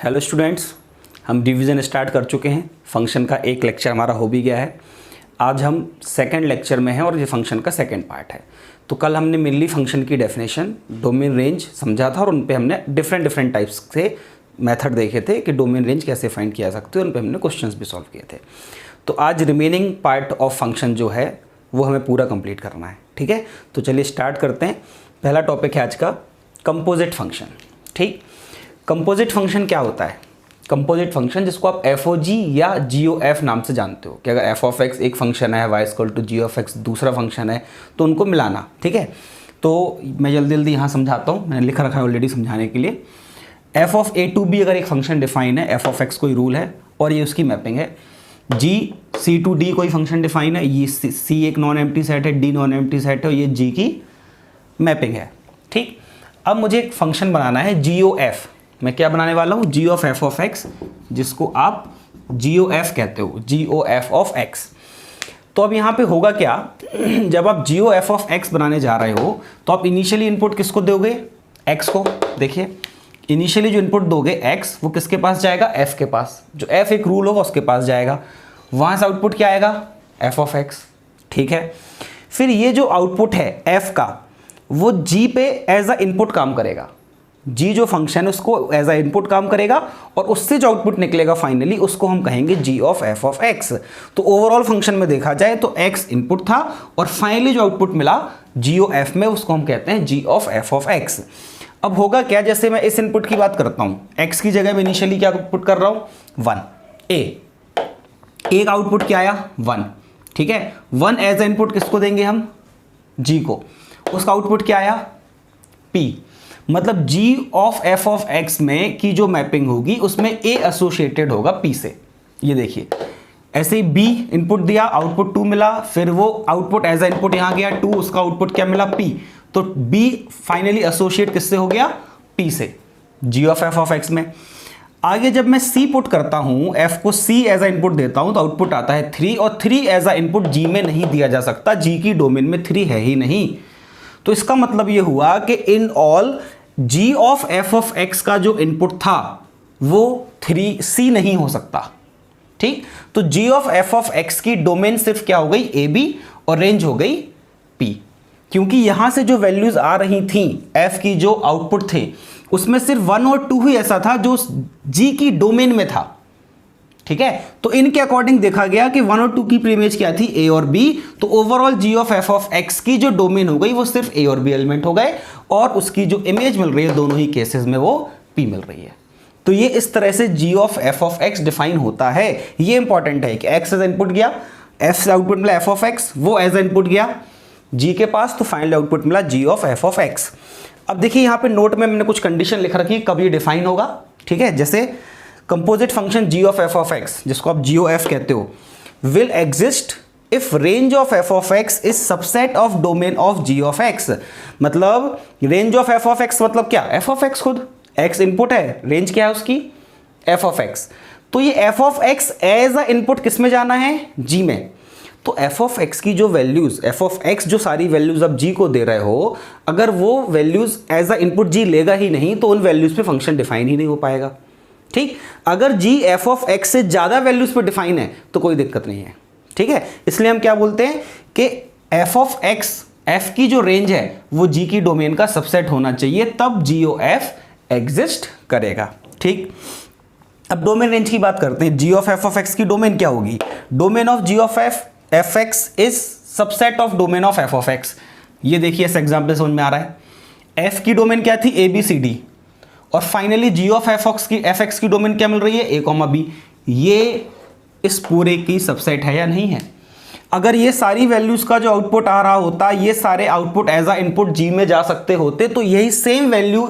Hello students, हम division start कर चुके हैं। फंक्शन का एक लेक्चर हमारा हो भी गया है। आज हम सेकंड लेक्चर में हैं और ये फंक्शन का सेकंड पार्ट है। तो कल हमने मेनली फंक्शन की डेफिनेशन, डोमेन रेंज समझा था और उन पे हमने डिफरेंट टाइप्स से मेथड देखे थे कि डोमेन रेंज कैसे फाइंड किया सकते हैं। उन पे हमने क्वेश्चंस भी सॉल्व किए थे। तो आज रिमेनिंग पार्ट ऑफ फंक्शन जो है वो हमें पूरा कंप्लीट करना है। ठीक है, तो चलिए स्टार्ट करते हैं। पहला टॉपिक है आज का कंपोजिट फंक्शन। ठीक, कंपोजिट फंक्शन क्या होता है? कंपोजिट फंक्शन जिसको आप FOG या GOF नाम से जानते हो कि अगर f ऑफ x एक फंक्शन है, y equal to g of x दूसरा फंक्शन है, तो उनको मिलाना। ठीक है, तो मैं जल्दी यहाँ समझाता हूँ, मैंने लिखा रखा है ऑलरेडी समझाने के लिए। f of a to b अगर एक फंक्शन डिफाइन है, f ऑफ x कोई रूल है और ये उसकी मैपिंग है। g c टू d कोई फंक्शन डिफाइन है, ये c एक नॉन एम्प्टी सेट है, d नॉन एम्प्टी सेट है और ये g की मैपिंग है। ठीक, अब मुझे एक फंक्शन बनाना है GOF। मैं क्या बनाने वाला हूँ? g of f of x, जिसको आप GOF कहते हो, GOF ऑफ x। तो अब यहाँ पे होगा क्या, जब आप GOF ऑफ x बनाने जा रहे हो तो आप इनिशियली इनपुट किसको दोगे? x को। देखिए, इनिशियली जो इनपुट दोगे x, वो किसके पास जाएगा? f के पास। जो f एक रूल होगा उसके पास जाएगा। वहाँ से आउटपुट क्या आएगा? f of x। ठीक है, फिर ये जो आउटपुट है f का, वो g पे एज अ इनपुट काम करेगा। g जो फंक्शन है उसको एज अ इनपुट काम करेगा और उससे जो आउटपुट निकलेगा फाइनली उसको हम कहेंगे g of f of x। तो ओवरऑल फंक्शन में देखा जाए तो x इनपुट था और फाइनली जो आउटपुट मिला GOF में उसको हम कहते हैं g of f of x। अब होगा क्या, जैसे मैं इस इनपुट की बात करता हूँ, x की जगह में इनिशियली क्या आउटपुट कर रहा हूँ? 1 एक आउटपुट क्या आया? 1। ठीक है, 1 एज अ इनपुट किसको देंगे हम? g को। उसका आउटपुट क्या आया? p। मतलब g of f of x में की जो मैपिंग होगी उसमें a एसोसिएटेड होगा p से। ये देखिए, ऐसे ही b इनपुट दिया, आउटपुट 2 मिला, फिर वो आउटपुट एज अ इनपुट यहाँ गया 2, उसका आउटपुट क्या मिला? p। तो b फाइनली एसोसिएट किससे हो गया? p से, g of f of x में। आगे जब मैं c पुट करता हूं, f को c एज अ इनपुट देता हूं तो आउटपुट आता है 3 और 3 एज अ इनपुट g में नहीं दिया जा सकता, g की डोमेन में 3 है ही नहीं। तो इसका मतलब ये हुआ कि in all g of f of x का जो इनपुट था वो 3c नहीं हो सकता। ठीक, तो g of f of x की डोमेन सिर्फ क्या हो गई? ab और रेंज हो गई p। क्योंकि यहां से जो वैल्यूज आ रही थी f की, जो आउटपुट थे उसमें सिर्फ 1 और 2 ही ऐसा था जो g की डोमेन में था। ठीक है, तो इनके अकॉर्डिंग देखा गया कि 1 और 2 की प्रीइमेज क्या थी? a और b। तो overall g of f of x की जो डोमेन हो गई वो सिर्फ a और b एलिमेंट हो गए और उसकी जो इमेज मिल रही है दोनों ही केसेस में वो p मिल रही है। तो ये इस तरह से g of f of x define होता है। ये इंपॉर्टेंट है कि x एज इनपुट गया, f से आउटपुट मिला f ऑफ x, वो एज इनपुट गया g के पास, तो फाइनल आउटपुट मिला g of f of x। अब देखिए यहाँ पे नोट में मैंने कुछ कंडीशन लिख रखी है कब ये डिफाइन होगा। ठीक है, जैसे composite function g of f of x, जिसको आप GOF कहते हो, will exist if range of f of x is subset of domain of g of x। मतलब range of f of x मतलब क्या? f ऑफ x खुद x input है, range क्या है उसकी? f of x। तो ये f of x as a input किस में जाना है? g में। तो f ऑफ x की जो वैल्यूज, f ऑफ x जो सारी वैल्यूज आप g को दे रहे हो, अगर वो values as a input g लेगा ही नहीं तो उन वैल्यूज पे फंक्शन डिफाइन ही नहीं हो पाएगा। ठीक, अगर g f ऑफ x से ज्यादा वैल्यूज पे डिफाइन है तो कोई दिक्कत नहीं है। ठीक है, इसलिए हम क्या बोलते हैं कि f ऑफ x, f की जो रेंज है वो g की डोमेन का सबसेट होना चाहिए, तब GOF एग्जिस्ट करेगा। ठीक, अब डोमेन रेंज की बात करते हैं। g of f of x की डोमेन क्या होगी? Domain of g of f x is subset of domain of f of x। ये देखिए इस एग्जांपल समझ में आ रहा है। f की डोमेन क्या थी? a b c d और finally g of f x की डोमेन क्या मिल रही है? a b। ये इस पूरे की सबसेट है या नहीं है? अगर ये सारी वैल्यूज का जो आउटपुट आ रहा होता, ये सारे output as a input g में जा सकते होते, तो यही सेम वैल्यू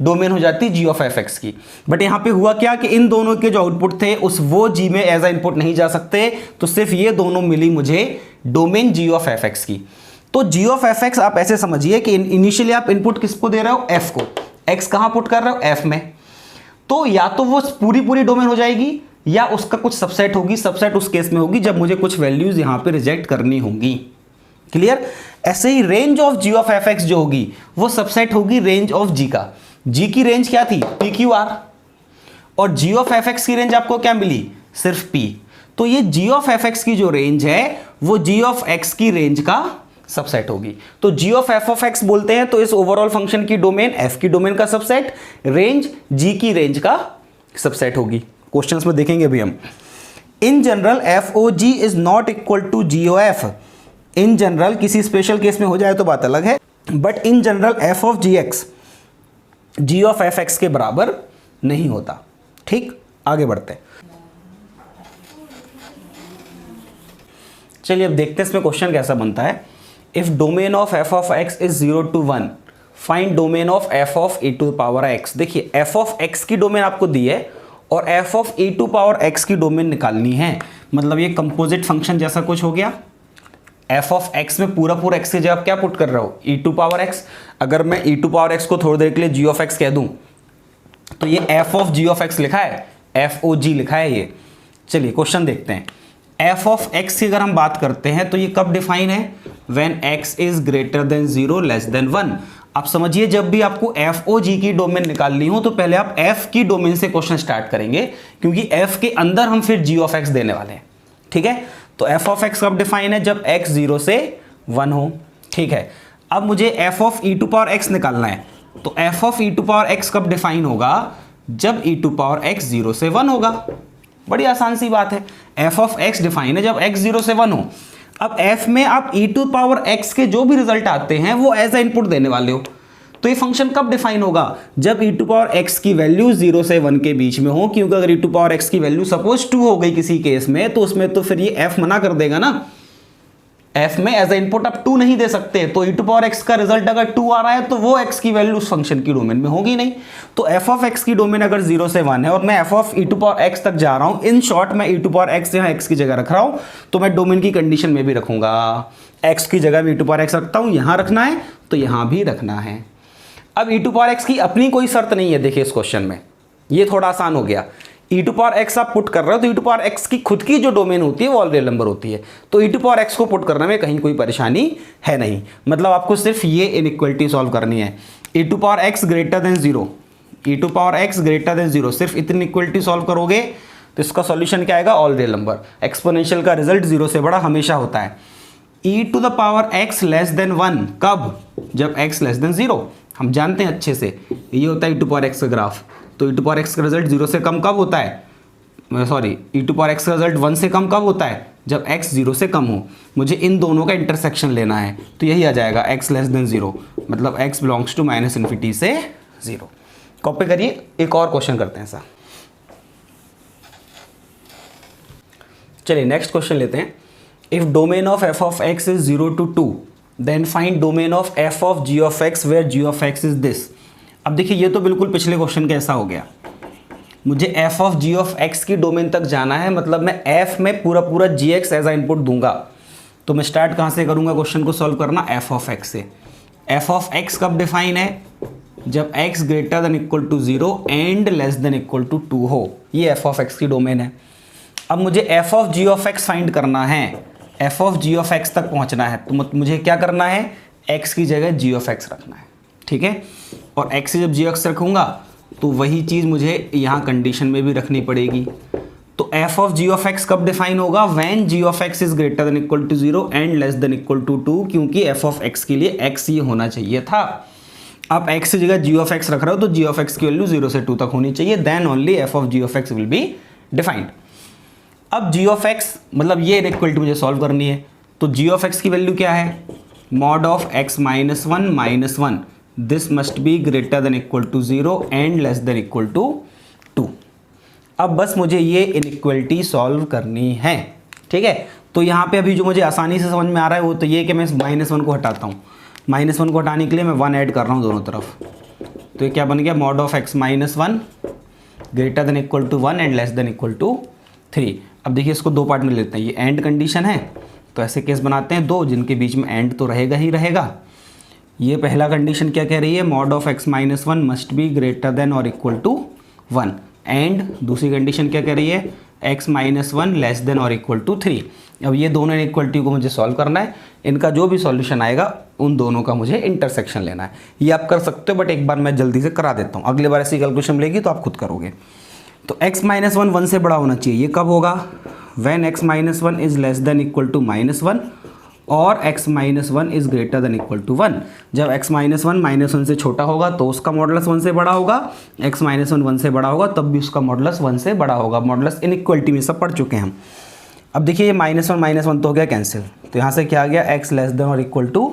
डोमेन हो जाती g ऑफ f x की। बट यहां पे हुआ क्या कि इन दोनों के जो आउटपुट थे उस वो g में एज अ इनपुट नहीं जा सकते, तो सिर्फ ये दोनों मिली मुझे domain g of f x की। तो g ऑफ f x आप ऐसे समझिए कि इनिशियली आप इनपुट किसको दे रहे हो? f को। x कहां पुट कर रहे हो? f में। तो या तो वो पूरी डोमेन हो जाएगी या उसका कुछ सबसेट होगी। सबसेट उस केस में होगी जब मुझे कुछ वैल्यूज यहां पे रिजेक्ट करनी होंगी। क्लियर? ऐसे ही range of g of f x जो होगी वो सबसेट होगी रेंज ऑफ g का। g की रेंज क्या थी? PQR। और g ऑफ एफ एक्स की रेंज आपको क्या मिली, सिर्फ p। तो ये g ऑफ एफ एक्स की जो रेंज है वो g ऑफ x की रेंज का सबसेट होगी। तो g of F of X बोलते हैं तो इस ओवरऑल फंक्शन की डोमेन f की डोमेन का सबसेट, रेंज g की रेंज का सबसेट होगी। क्वेश्चंस में देखेंगे अभी हम। In general F O G is not equal to G O F. In general, किसी स्पेशल केस में हो जाए तो बात अलग है, but in general F of G X ji of F X के बराबर नहीं होता। ठीक, आगे बढ़ते हैं। चलिए अब देखते हैं इसमें क्वेश्चन कैसा बनता है। If domain of F of x is 0 to 1, find domain of F of e to power X. देखिए एफ ऑफ एक्स की डोमेन आपको दी है और F of e to power X की डोमेन निकालनी है। मतलब ये कंपोजिट फंक्शन जैसा कुछ हो गया। एफ ऑफ एक्स में पूरा एक्स की जगह क्या पुट कर रहा हो, e टू पावर एक्स। अगर मैं e टू पावर एक्स को थोड़ी देर के लिए g ऑफ एक्स कह दूं तो ये f of g of x लिखा है, एफ ओ जी लिखा है ये। चलिए क्वेश्चन देखते हैं। एफ ऑफ एक्स की अगर हम बात करते हैं तो ये कब डिफाइन है, when x is greater than 0 less than 1। आप समझिए जब भी आपको एफ ओ जी की डोमेन निकालनी हो तो पहले आप f की डोमेन से क्वेश्चन स्टार्ट करेंगे, क्योंकि f के अंदर हम फिर g ऑफ एक्स देने वाले हैं। ठीक है, तो एफ ऑफ एक्स कब डिफाइन है, जब x 0 से 1 हो। ठीक है, अब मुझे F of E to power X निकालना है, तो F of E to power X कब डिफाइन होगा, जब ई टू पावर एक्स 0 से 1 होगा। बड़ी आसान सी बात है, एफ ऑफ एक्स डिफाइन है जब x 0 से 1 हो। अब f में आप e टू पावर x के जो भी रिजल्ट आते हैं वो एज ए इनपुट देने वाले हो। तो ये फंक्शन कब डिफाइन होगा, जब e टू पावर x की वैल्यू 0 से 1 के बीच में हो, क्योंकि अगर e टू पावर x की वैल्यू सपोज 2 हो गई किसी केस में तो उसमें तो फिर ये f मना कर देगा ना। f में एज ए इनपुट आप 2 नहीं दे सकते, तो e टू पावर x का रिजल्ट अगर 2 आ रहा है तो वो x की वैल्यू उस फंक्शन की डोमेन में होगी नहीं। तो f ऑफ x की डोमेन अगर 0 से 1 है और मैं f of e to power x तक जा रहा हूं, इन शॉर्ट मैं e टू पावर x यहाँ x की जगह रख रहा हूं, तो मैं डोमेन की कंडीशन में भी रखूंगा। x की जगह में e टू पावर x रखता हूं, यहां रखना है तो यहां भी रखना है। अब e टू पावर x की अपनी कोई शर्त नहीं है। देखिए इस क्वेश्चन में ये थोड़ा आसान हो गया। e टू पावर x आप पुट कर रहे हो तो e टू पावर x की खुद की जो डोमेन होती है वो ऑल रियल नंबर होती है, तो e टू पावर x को पुट करने में कहीं कोई परेशानी है नहीं। मतलब आपको सिर्फ ये इनइक्वालिटी सॉल्व करनी है, e to power x greater than 0, e to power x greater than 0, सिर्फ इतनी इनइक्वालिटी सॉल्व करोगे तो इसका सॉल्यूशन क्या आएगा, ऑल रियल नंबर। एक्सपोनेंशियल का रिजल्ट 0 से बड़ा हमेशा होता है। e to the power x less than 1 कब, जब x लेस देन 0। हम जानते हैं अच्छे से, ये होता है e टू पावर x का ग्राफ। तो e टू पावर x का रिजल्ट 0 से कम कब होता है, sorry e to power x का रिजल्ट 1 से कम कब होता है, जब x 0 से कम हो। मुझे इन दोनों का इंटरसेक्शन लेना है, तो यही आ जाएगा x लेस देन 0, मतलब x belongs to minus infinity से 0। कॉपी करिए, एक और क्वेश्चन करते हैं ऐसा। चलिए नेक्स्ट क्वेश्चन लेते हैं। If domain of f of x is 0 to 2, then find domain of f of g of x where g of x is this. अब देखिए ये तो बिल्कुल पिछले क्वेश्चन का ऐसा हो गया। मुझे f of g of x की डोमेन तक जाना है, मतलब मैं f में पूरा gx एज अ इनपुट दूंगा। तो मैं स्टार्ट कहाँ से करूँगा क्वेश्चन को सॉल्व करना, f ऑफ x से। f ऑफ x कब डिफाइन है, जब x greater than equal to 0 and less than equal to 2 हो। ये f ऑफ x की डोमेन है। अब मुझे f of g of x find करना है, f of g of x तक पहुँचना है, तो मुझे क्या करना है, x की जगह g ऑफ x रखना है। ठीक है, और x से जब g ऑफ x रखूँगा तो वही चीज़ मुझे यहाँ कंडीशन में भी रखनी पड़ेगी। तो f of g of x कब डिफाइन होगा, when g of x is greater than equal to 0 and less than equal to 2, क्योंकि f ऑफ x के लिए x ये होना चाहिए था। आप x की जगह g ऑफ x रख रहे हो तो g ऑफ x की वैल्यू 0 से 2 तक होनी चाहिए, then only f of g of x will be defined. अब g ऑफ x मतलब ये इनइक्वालिटी मुझे सॉल्व करनी है, तो g ऑफ x की वैल्यू क्या है, mod of x minus 1 minus 1, this must be greater than equal to 0 and less than equal to 2। अब बस मुझे ये इनइक्वालिटी सॉल्व करनी है। ठीक है, तो यहाँ पे अभी जो मुझे आसानी से समझ में आ रहा है वो तो ये कि मैं माइनस 1 को हटाता हूँ। माइनस 1 को हटाने के लिए मैं 1 ऐड कर रहा हूँ दोनों तरफ, तो ये क्या बन गया, mod of x minus 1 greater than equal to 1 and less than equal to 3। अब देखिए इसको दो पार्ट में लेते हैं, ये एंड कंडीशन है तो ऐसे केस बनाते हैं दो जिनके बीच में एंड तो रहेगा ही रहेगा। ये पहला कंडीशन क्या कह रही है, mod of x minus 1 must be greater then और इक्वल टू 1, एंड दूसरी कंडीशन क्या कह रही है, x माइनस 1 लेस देन और इक्वल टू 3। अब ये दोनों इनइक्वालिटी को मुझे सॉल्व करना है, इनका जो भी सॉल्यूशन आएगा उन दोनों का मुझे इंटरसेक्शन लेना है। ये आप कर सकते हो, बट एक बार मैं जल्दी से करा देता हूँ, अगली बार ऐसी कैलकुलेशन मिलेगी तो आप खुद करोगे। तो x माइनस वन 1 से बड़ा होना चाहिए। ये कब होगा? When x minus one is less than equal to -1 और x minus one is greater than equal to 1। जब x माइनस वन -1 से छोटा होगा तो उसका मॉडुलस 1 से बड़ा होगा, x माइनस वन 1 से बड़ा होगा तब भी उसका मॉडुलस 1 से बड़ा होगा। मॉडुलस इनइक्वलिटी में सब पढ़ चुके हैं हम। अब देखिए ये -1 तो हो गया कैंसिल, तो यहाँ से क्या आ गया? x लेस देन और इक्वल टू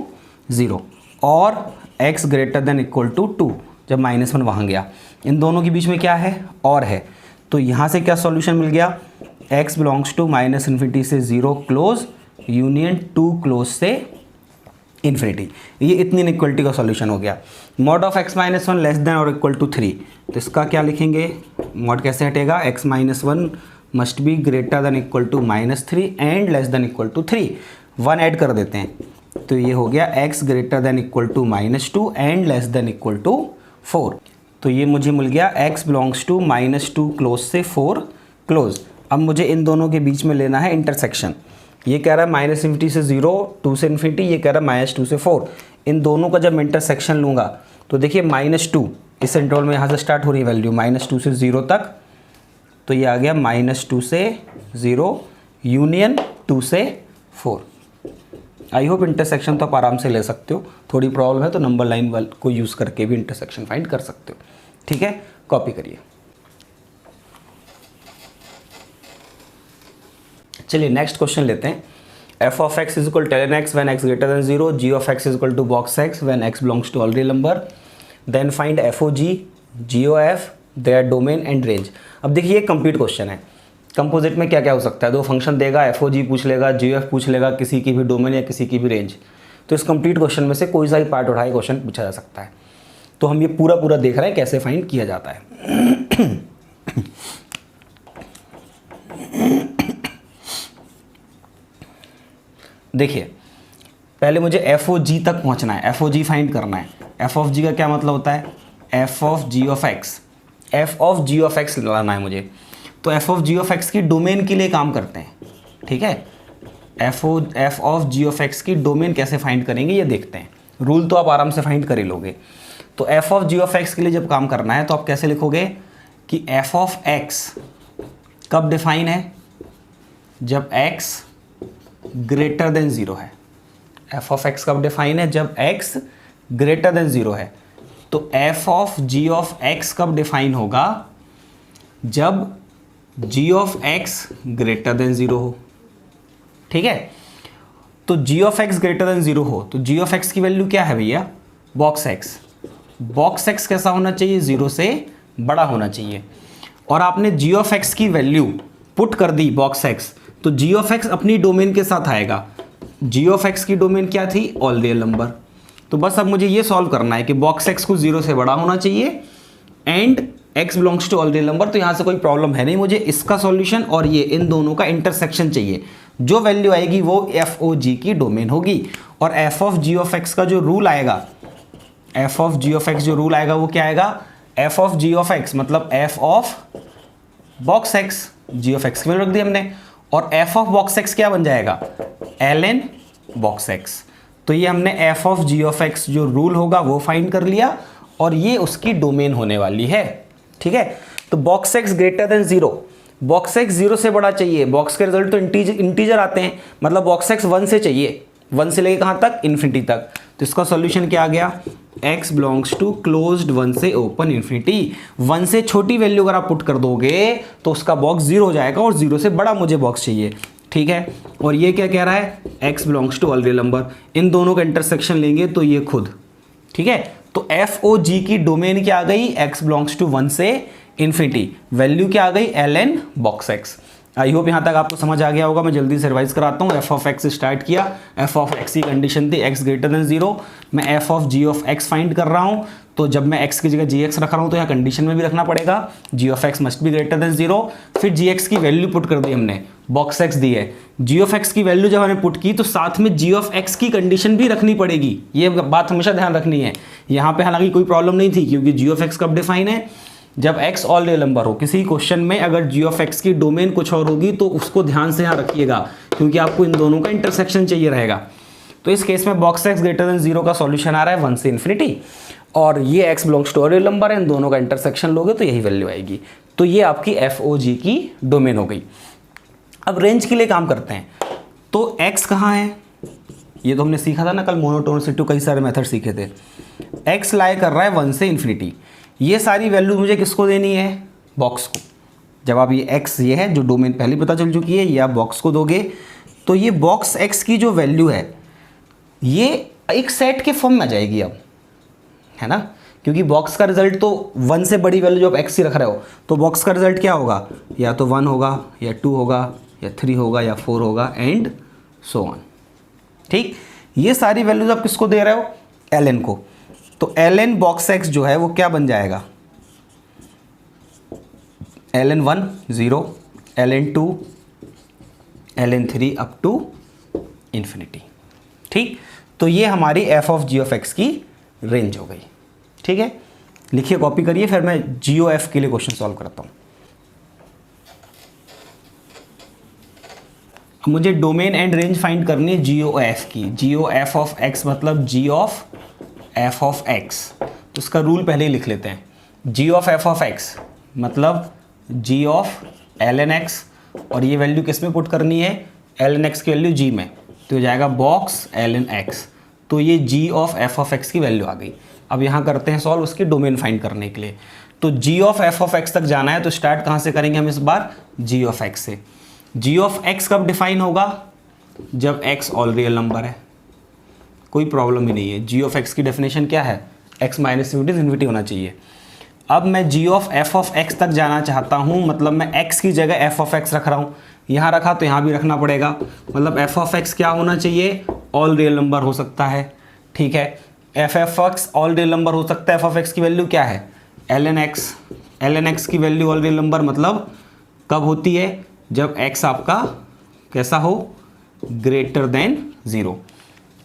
0 और x greater than equal to 2, जब -1 वहाँ गया। इन दोनों के बीच में क्या है? और है। तो यहाँ से क्या सॉल्यूशन मिल गया? x बिलोंग्स टू -∞ से 0 क्लोज यूनियन 2 क्लोज से इन्फिनिटी। ये इतनी इनइक्वलिटी का सॉल्यूशन हो गया। Mod of x minus one less than और इक्वल टू 3, तो इसका क्या लिखेंगे? मॉड कैसे हटेगा? x minus one must be greater than equal to -3 and less than equal to 3। 1 add कर देते हैं तो ये हो गया x greater than equal to -2 and less than equal to 4। तो ये मुझे मिल गया x बिलोंग्स टू -2 क्लोज से 4 क्लोज। अब मुझे इन दोनों के बीच में लेना है इंटरसेक्शन। ये कह रहा है -∞ से 0 2 से इन्फिनिटी, ये कह रहा है -2 से 4। इन दोनों का जब मैं इंटरसेक्शन लूँगा तो देखिए -2 इस इंटरवल में यहाँ से स्टार्ट हो रही है वैल्यू -2 से 0 तक, तो ये आ गया -2 से 0 यूनियन 2 से 4। आई होप इंटरसेक्शन तो आप आराम से ले सकते हो। थोड़ी प्रॉब्लम है तो नंबर लाइन को यूज़ करके भी इंटरसेक्शन फाइंड कर सकते हो। ठीक है, कॉपी करिए। चलिए नेक्स्ट क्वेश्चन लेते हैं। f of x is equal 10x when x greater than 0, g of x is equal to box x when x belongs to all real number, then find f o g, g o f, their domain and range. अब देखिए ये complete question है। Composite में क्या क्या हो सकता है? दो फंक्शन देगा, एफ ओ जी पूछ लेगा, जी एफ पूछ लेगा, किसी की भी डोमेन या किसी की भी रेंज। तो इस कंप्लीट क्वेश्चन में से कोई सा भी पार्ट उठाए क्वेश्चन पूछा जा सकता है। तो हम ये पूरा देख रहे हैं कैसे फाइंड किया जाता है। देखिए पहले मुझे एफ ओ जी तक पहुंचना है, एफ ओ जी फाइंड करना है। एफ ऑफ जी का क्या मतलब होता है? F of g of x, f of g of x लाना है मुझे। तो F of g of x की डोमेन के लिए काम करते हैं। ठीक है, f of g of x की डोमेन कैसे फाइंड करेंगे ये देखते हैं। रूल तो आप आराम से फाइंड कर ही लोगे। तो F of g of x के लिए जब काम करना है तो आप कैसे लिखोगे कि एफ ऑफ एक्स कब डिफाइन है? जब एक्स ग्रेटर देन 0 है। एफ ऑफ एक्स कब डिफाइन है? जब एक्स ग्रेटर देन 0 है। तो F of g of x कब डिफाइन होगा? जब g of x greater than 0 हो। ठीक है, तो g of x greater than 0 हो तो जी ऑफ एक्स की वैल्यू क्या है भैया? Box x. बॉक्स एक्स कैसा होना चाहिए? 0 से बड़ा होना चाहिए। और आपने जी ऑफ एक्स की वैल्यू पुट कर दी बॉक्स एक्स, तो जी ऑफ एक्स अपनी डोमेन के साथ आएगा। जी ऑफ एक्स की डोमेन क्या थी? All real number. तो बस अब मुझे ये सॉल्व करना है कि बॉक्स एक्स को 0 से बड़ा होना चाहिए and x belongs to all real number. तो यहाँ से कोई प्रॉब्लम है नहीं, मुझे इसका सॉल्यूशन और ये इन दोनों का इंटरसेक्शन चाहिए। जो वैल्यू आएगी वो एफ ओ जी की डोमेन होगी। और F of g of x का जो रूल आएगा, f of g of x जो रूल आएगा वो क्या आएगा? F of g of x मतलब f of box x. Ji of x की वैल्यू रख दी हमने और एफ ऑफ बॉक्स एक्स क्या बन जाएगा? L n box x. तो ये हमने f of g of x जो रूल होगा वो फाइंड कर लिया और ये उसकी डोमेन होने वाली है। ठीक है, तो box x greater than 0, box x 0 से बड़ा चाहिए। बॉक्स के रिजल्ट तो इंटीजर आते हैं, मतलब बॉक्स एक्स 1 से चाहिए, 1 से लेके कहाँ तक? इन्फिनिटी तक। तो इसका सॉल्यूशन क्या आ गया? x बिलोंग्स टू क्लोज्ड 1 से ओपन इन्फिनिटी। 1 से छोटी वैल्यू अगर आप पुट कर दोगे तो उसका बॉक्स 0 हो जाएगा और 0 से बड़ा मुझे बॉक्स चाहिए। ठीक है, और ये क्या कह रहा है? x belongs to all real number. इन दोनों का इंटरसेक्शन लेंगे तो ये खुद। ठीक है, तो एफ ओ जी की डोमेन क्या आ गई? x बिलोंग्स टू 1 से इन्फिनिटी। वैल्यू क्या आ गई? L n box x. I hope यहाँ तक आपको समझ आ गया होगा। मैं जल्दी से रिवाइज कराता हूँ। एफ ऑफ एक्स स्टार्ट किया, एफ ऑफ एक्स की कंडीशन थी x ग्रेटर देन 0। मैं f of g of x find कर रहा हूँ, तो जब मैं x की जगह जी एक्स रख रहा हूँ तो यहाँ कंडीशन में भी रखना पड़ेगा g of x must be greater than 0। फिर जी एक्स की वैल्यू पुट कर दी हमने, बॉक्स एक्स दी है। जी ऑफ एक्स की वैल्यू जब हमने पुट की तो साथ में जी ऑफ एक्स की कंडीशन भी रखनी पड़ेगी। ये बात हमेशा ध्यान रखनी है। यहाँ पे हालांकि कोई प्रॉब्लम नहीं थी क्योंकि जी ऑफ एक्स कब डिफाइन है? जब x ऑल रियल नंबर हो। किसी क्वेश्चन में अगर जी ऑफ एक्स की डोमेन कुछ और होगी तो उसको ध्यान से यहाँ रखिएगा क्योंकि आपको इन दोनों का इंटरसेक्शन चाहिए रहेगा। तो इस केस में बॉक्स एक्स ग्रेटर देन 0 का सॉल्यूशन आ रहा है 1 से इन्फिनिटी। और ये x belongs to real number है, इन दोनों का इंटरसेक्शन लोगे तो यही वैल्यू आएगी। तो ये आपकी FOG की डोमेन हो गई। अब रेंज के लिए काम करते हैं। तो x कहाँ है, ये तो हमने सीखा था ना कल, मोनोटोनिसिटी कई सारे मेथड सीखे थे। x लाई कर रहा है 1 से इन्फिनिटी। ये सारी वैल्यू मुझे किसको देनी है, बॉक्स को। जब आप ये x ये है जो डोमेन पहले पता चल चुकी है, ये आप बॉक्स को दोगे तो ये बॉक्स x की जो वैल्यू है ये एक सेट के फॉर्म में आ जाएगी अब, है ना, क्योंकि बॉक्स का रिजल्ट तो 1 से बड़ी वैल्यू जब x ही रख रहे हो तो बॉक्स का रिजल्ट क्या होगा, या तो 1 होगा या 2 होगा या 3 होगा या 4 होगा एंड सो ऑन। ठीक, ये सारी वैल्यूज आप किसको दे रहे हो, ln को। तो ln बॉक्स x जो है वो क्या बन जाएगा, ln1 0, ln2, ln3 up to infinity. ठीक, तो ये हमारी f(g)(x) की रेंज हो गई। ठीक है, लिखिए, कॉपी करिए, फिर मैं GOF के लिए क्वेश्चन सॉल्व करता हूँ। मुझे डोमेन एंड रेंज फाइंड करनी है GOF की। GOF ऑफ x मतलब G of f of x। तो इसका रूल पहले ही लिख लेते हैं। G of f of x मतलब G ऑफ ln x, और ये वैल्यू किस में पुट करनी है, ln x की वैल्यू G में, तो हो जाएगा बॉक्स ln x। तो ये G of f of x की वैल्यू आ गई। अब यहाँ करते हैं सॉल्व उसकी डोमेन फाइंड करने के लिए। तो G of f of x तक जाना है, तो स्टार्ट कहाँ से करेंगे हम इस बार, G ऑफ x से। G ऑफ x कब डिफाइन होगा, जब x ऑल रियल नंबर है, कोई प्रॉब्लम ही नहीं है। G ऑफ x की डेफिनेशन क्या है, x माइनस इन्फिनिटी होना चाहिए। अब मैं G of f of x तक जाना चाहता हूँ, मतलब मैं x की जगह f ऑफ x रख रहा हूँ, यहाँ रखा तो यहाँ भी रखना पड़ेगा, मतलब f ऑफ x क्या होना चाहिए, ऑल रियल नंबर हो सकता है। ठीक है, f of x all real number हो सकता है। f ऑफ x की वैल्यू क्या है, ln x की वैल्यू ऑल रियल नंबर मतलब कब होती है, जब x आपका कैसा हो, ग्रेटर देन 0।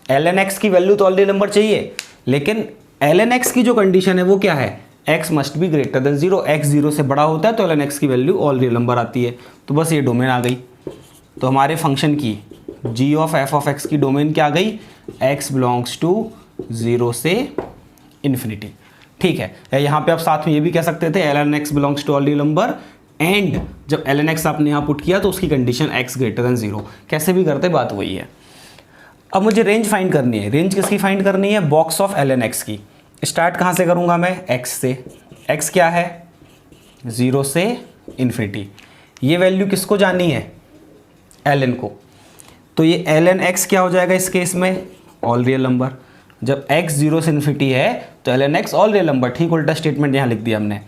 ln x की वैल्यू तो ऑल रियल नंबर चाहिए, लेकिन ln x की जो कंडीशन है वो क्या है, x must be greater than 0। x 0 से बड़ा होता है तो ln x की वैल्यू ऑल रियल नंबर आती है। तो बस ये डोमेन आ गई। तो हमारे फंक्शन की G of f of x की डोमेन क्या आ गई, x बिलोंग्स टू 0 से इन्फिनिटी। ठीक है, यहाँ पे आप साथ में ये भी कह सकते थे ln x belongs to all real number, and जब ln x आपने यहाँ पुट किया तो उसकी कंडीशन x ग्रेटर देन 0। कैसे भी करते बात वही है। अब मुझे रेंज फाइंड करनी है। रेंज किसकी फाइंड करनी है, बॉक्स ऑफ ln x की। स्टार्ट कहाँ से करूँगा मैं, x से। x क्या है, 0 से इन्फिनिटी। ये वैल्यू किसको जानी है, ln को। तो ये ln x क्या हो जाएगा इस केस में, ऑल रियल नंबर। जब x 0 से इन्फिनिटी है तो ln x all real number. ठीक उल्टा स्टेटमेंट यहाँ लिख दिया हमने।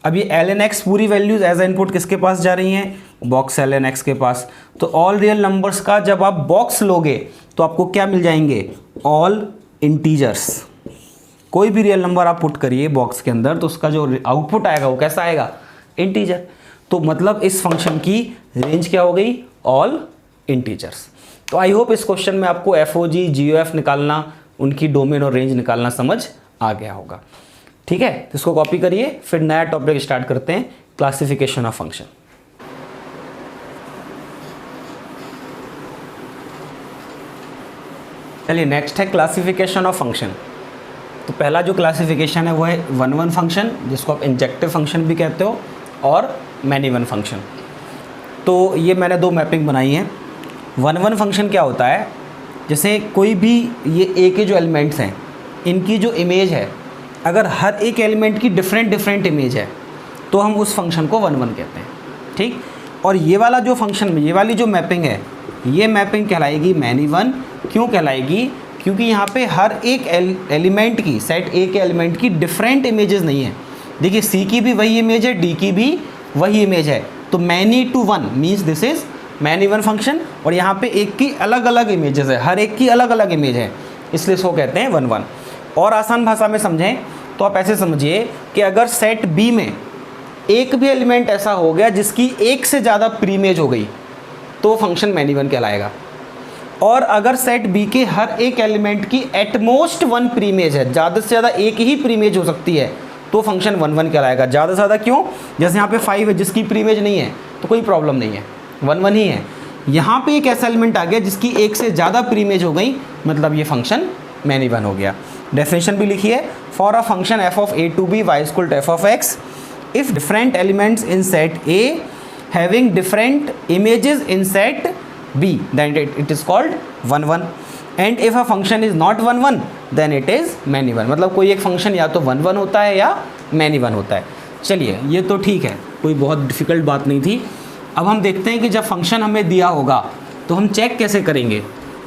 अब ये ln x पूरी वैल्यूज एज इनपुट किसके पास जा रही हैं, बॉक्स ln x के पास। तो ऑल रियल नंबर्स का जब आप बॉक्स लोगे तो आपको क्या मिल जाएंगे, ऑल इंटीजर्स। कोई भी रियल नंबर आप पुट करिए बॉक्स के अंदर तो उसका जो आउटपुट आएगा वो कैसा आएगा, इंटीजर। तो मतलब इस फंक्शन की रेंज क्या हो गई, ऑल इंटीजर्स। तो आई होप इस क्वेश्चन में आपको FOG GOF निकालना, उनकी डोमेन और रेंज निकालना समझ आ गया होगा। ठीक है, तो इसको कॉपी करिए, फिर नया टॉपिक स्टार्ट करते हैं, क्लासिफिकेशन ऑफ फंक्शन। चलिए नेक्स्ट है क्लासिफिकेशन ऑफ फंक्शन। तो पहला जो क्लासिफिकेशन है वो है 1-1 फंक्शन, जिसको आप इंजेक्टिव फंक्शन भी कहते हो, और मैनी वन फंक्शन। तो ये मैंने दो मैपिंग बनाई हैं। 1-1 फंक्शन क्या होता है, जैसे कोई भी ये ए के जो एलिमेंट्स हैं इनकी जो इमेज है, अगर हर एक एलिमेंट की डिफरेंट इमेज है तो हम उस फंक्शन को 1-1 कहते हैं। ठीक, और ये वाला जो फंक्शन में ये वाली जो मैपिंग है, ये मैपिंग कहलाएगी मैनी वन। क्यों कहलाएगी, क्योंकि यहाँ पे हर एक एलिमेंट की, सेट ए के एलिमेंट की डिफरेंट इमेजेस नहीं है। देखिए सी की भी वही इमेज है, डी की भी वही इमेज है, तो many to one means this is many one function. और यहाँ पे एक की अलग अलग इमेजेस है, हर एक की अलग अलग इमेज है, इसलिए इसको कहते हैं 1-1। और आसान भाषा में समझें तो आप ऐसे समझिए कि अगर सेट बी में एक भी एलिमेंट ऐसा हो गया जिसकी एक से ज़्यादा प्रीइमेज हो गई तो फंक्शन मैनी वन कहलाएगा। और अगर सेट बी के हर एक एलिमेंट की एटमोस्ट 1 प्रीइमेज है, ज़्यादा से ज़्यादा एक ही प्रीइमेज हो सकती है, तो फंक्शन 1-1 कहलाएगा। ज़्यादा से ज़्यादा क्यों, जैसे यहाँ पे 5 है जिसकी प्रीइमेज नहीं है तो कोई प्रॉब्लम नहीं है, 1-1 ही है। यहाँ पे एक ऐसा एलिमेंट आ गया जिसकी एक से ज़्यादा प्रीइमेज हो गई, मतलब ये फंक्शन मैनी वन हो गया। डेफिनेशन भी लिखी है, for a function f of A to B y equal to f of x if different elements in set A having different images in set B then it is called 1 1 and if a function is not 1 1 then it is many 1। मतलब कोई एक function या तो 1 1 होता है या many 1 होता है। चलिए ये तो ठीक है, कोई बहुत डिफिकल्ट बात नहीं थी। अब हम देखते हैं कि जब फंक्शन हमें दिया होगा तो हम चेक कैसे करेंगे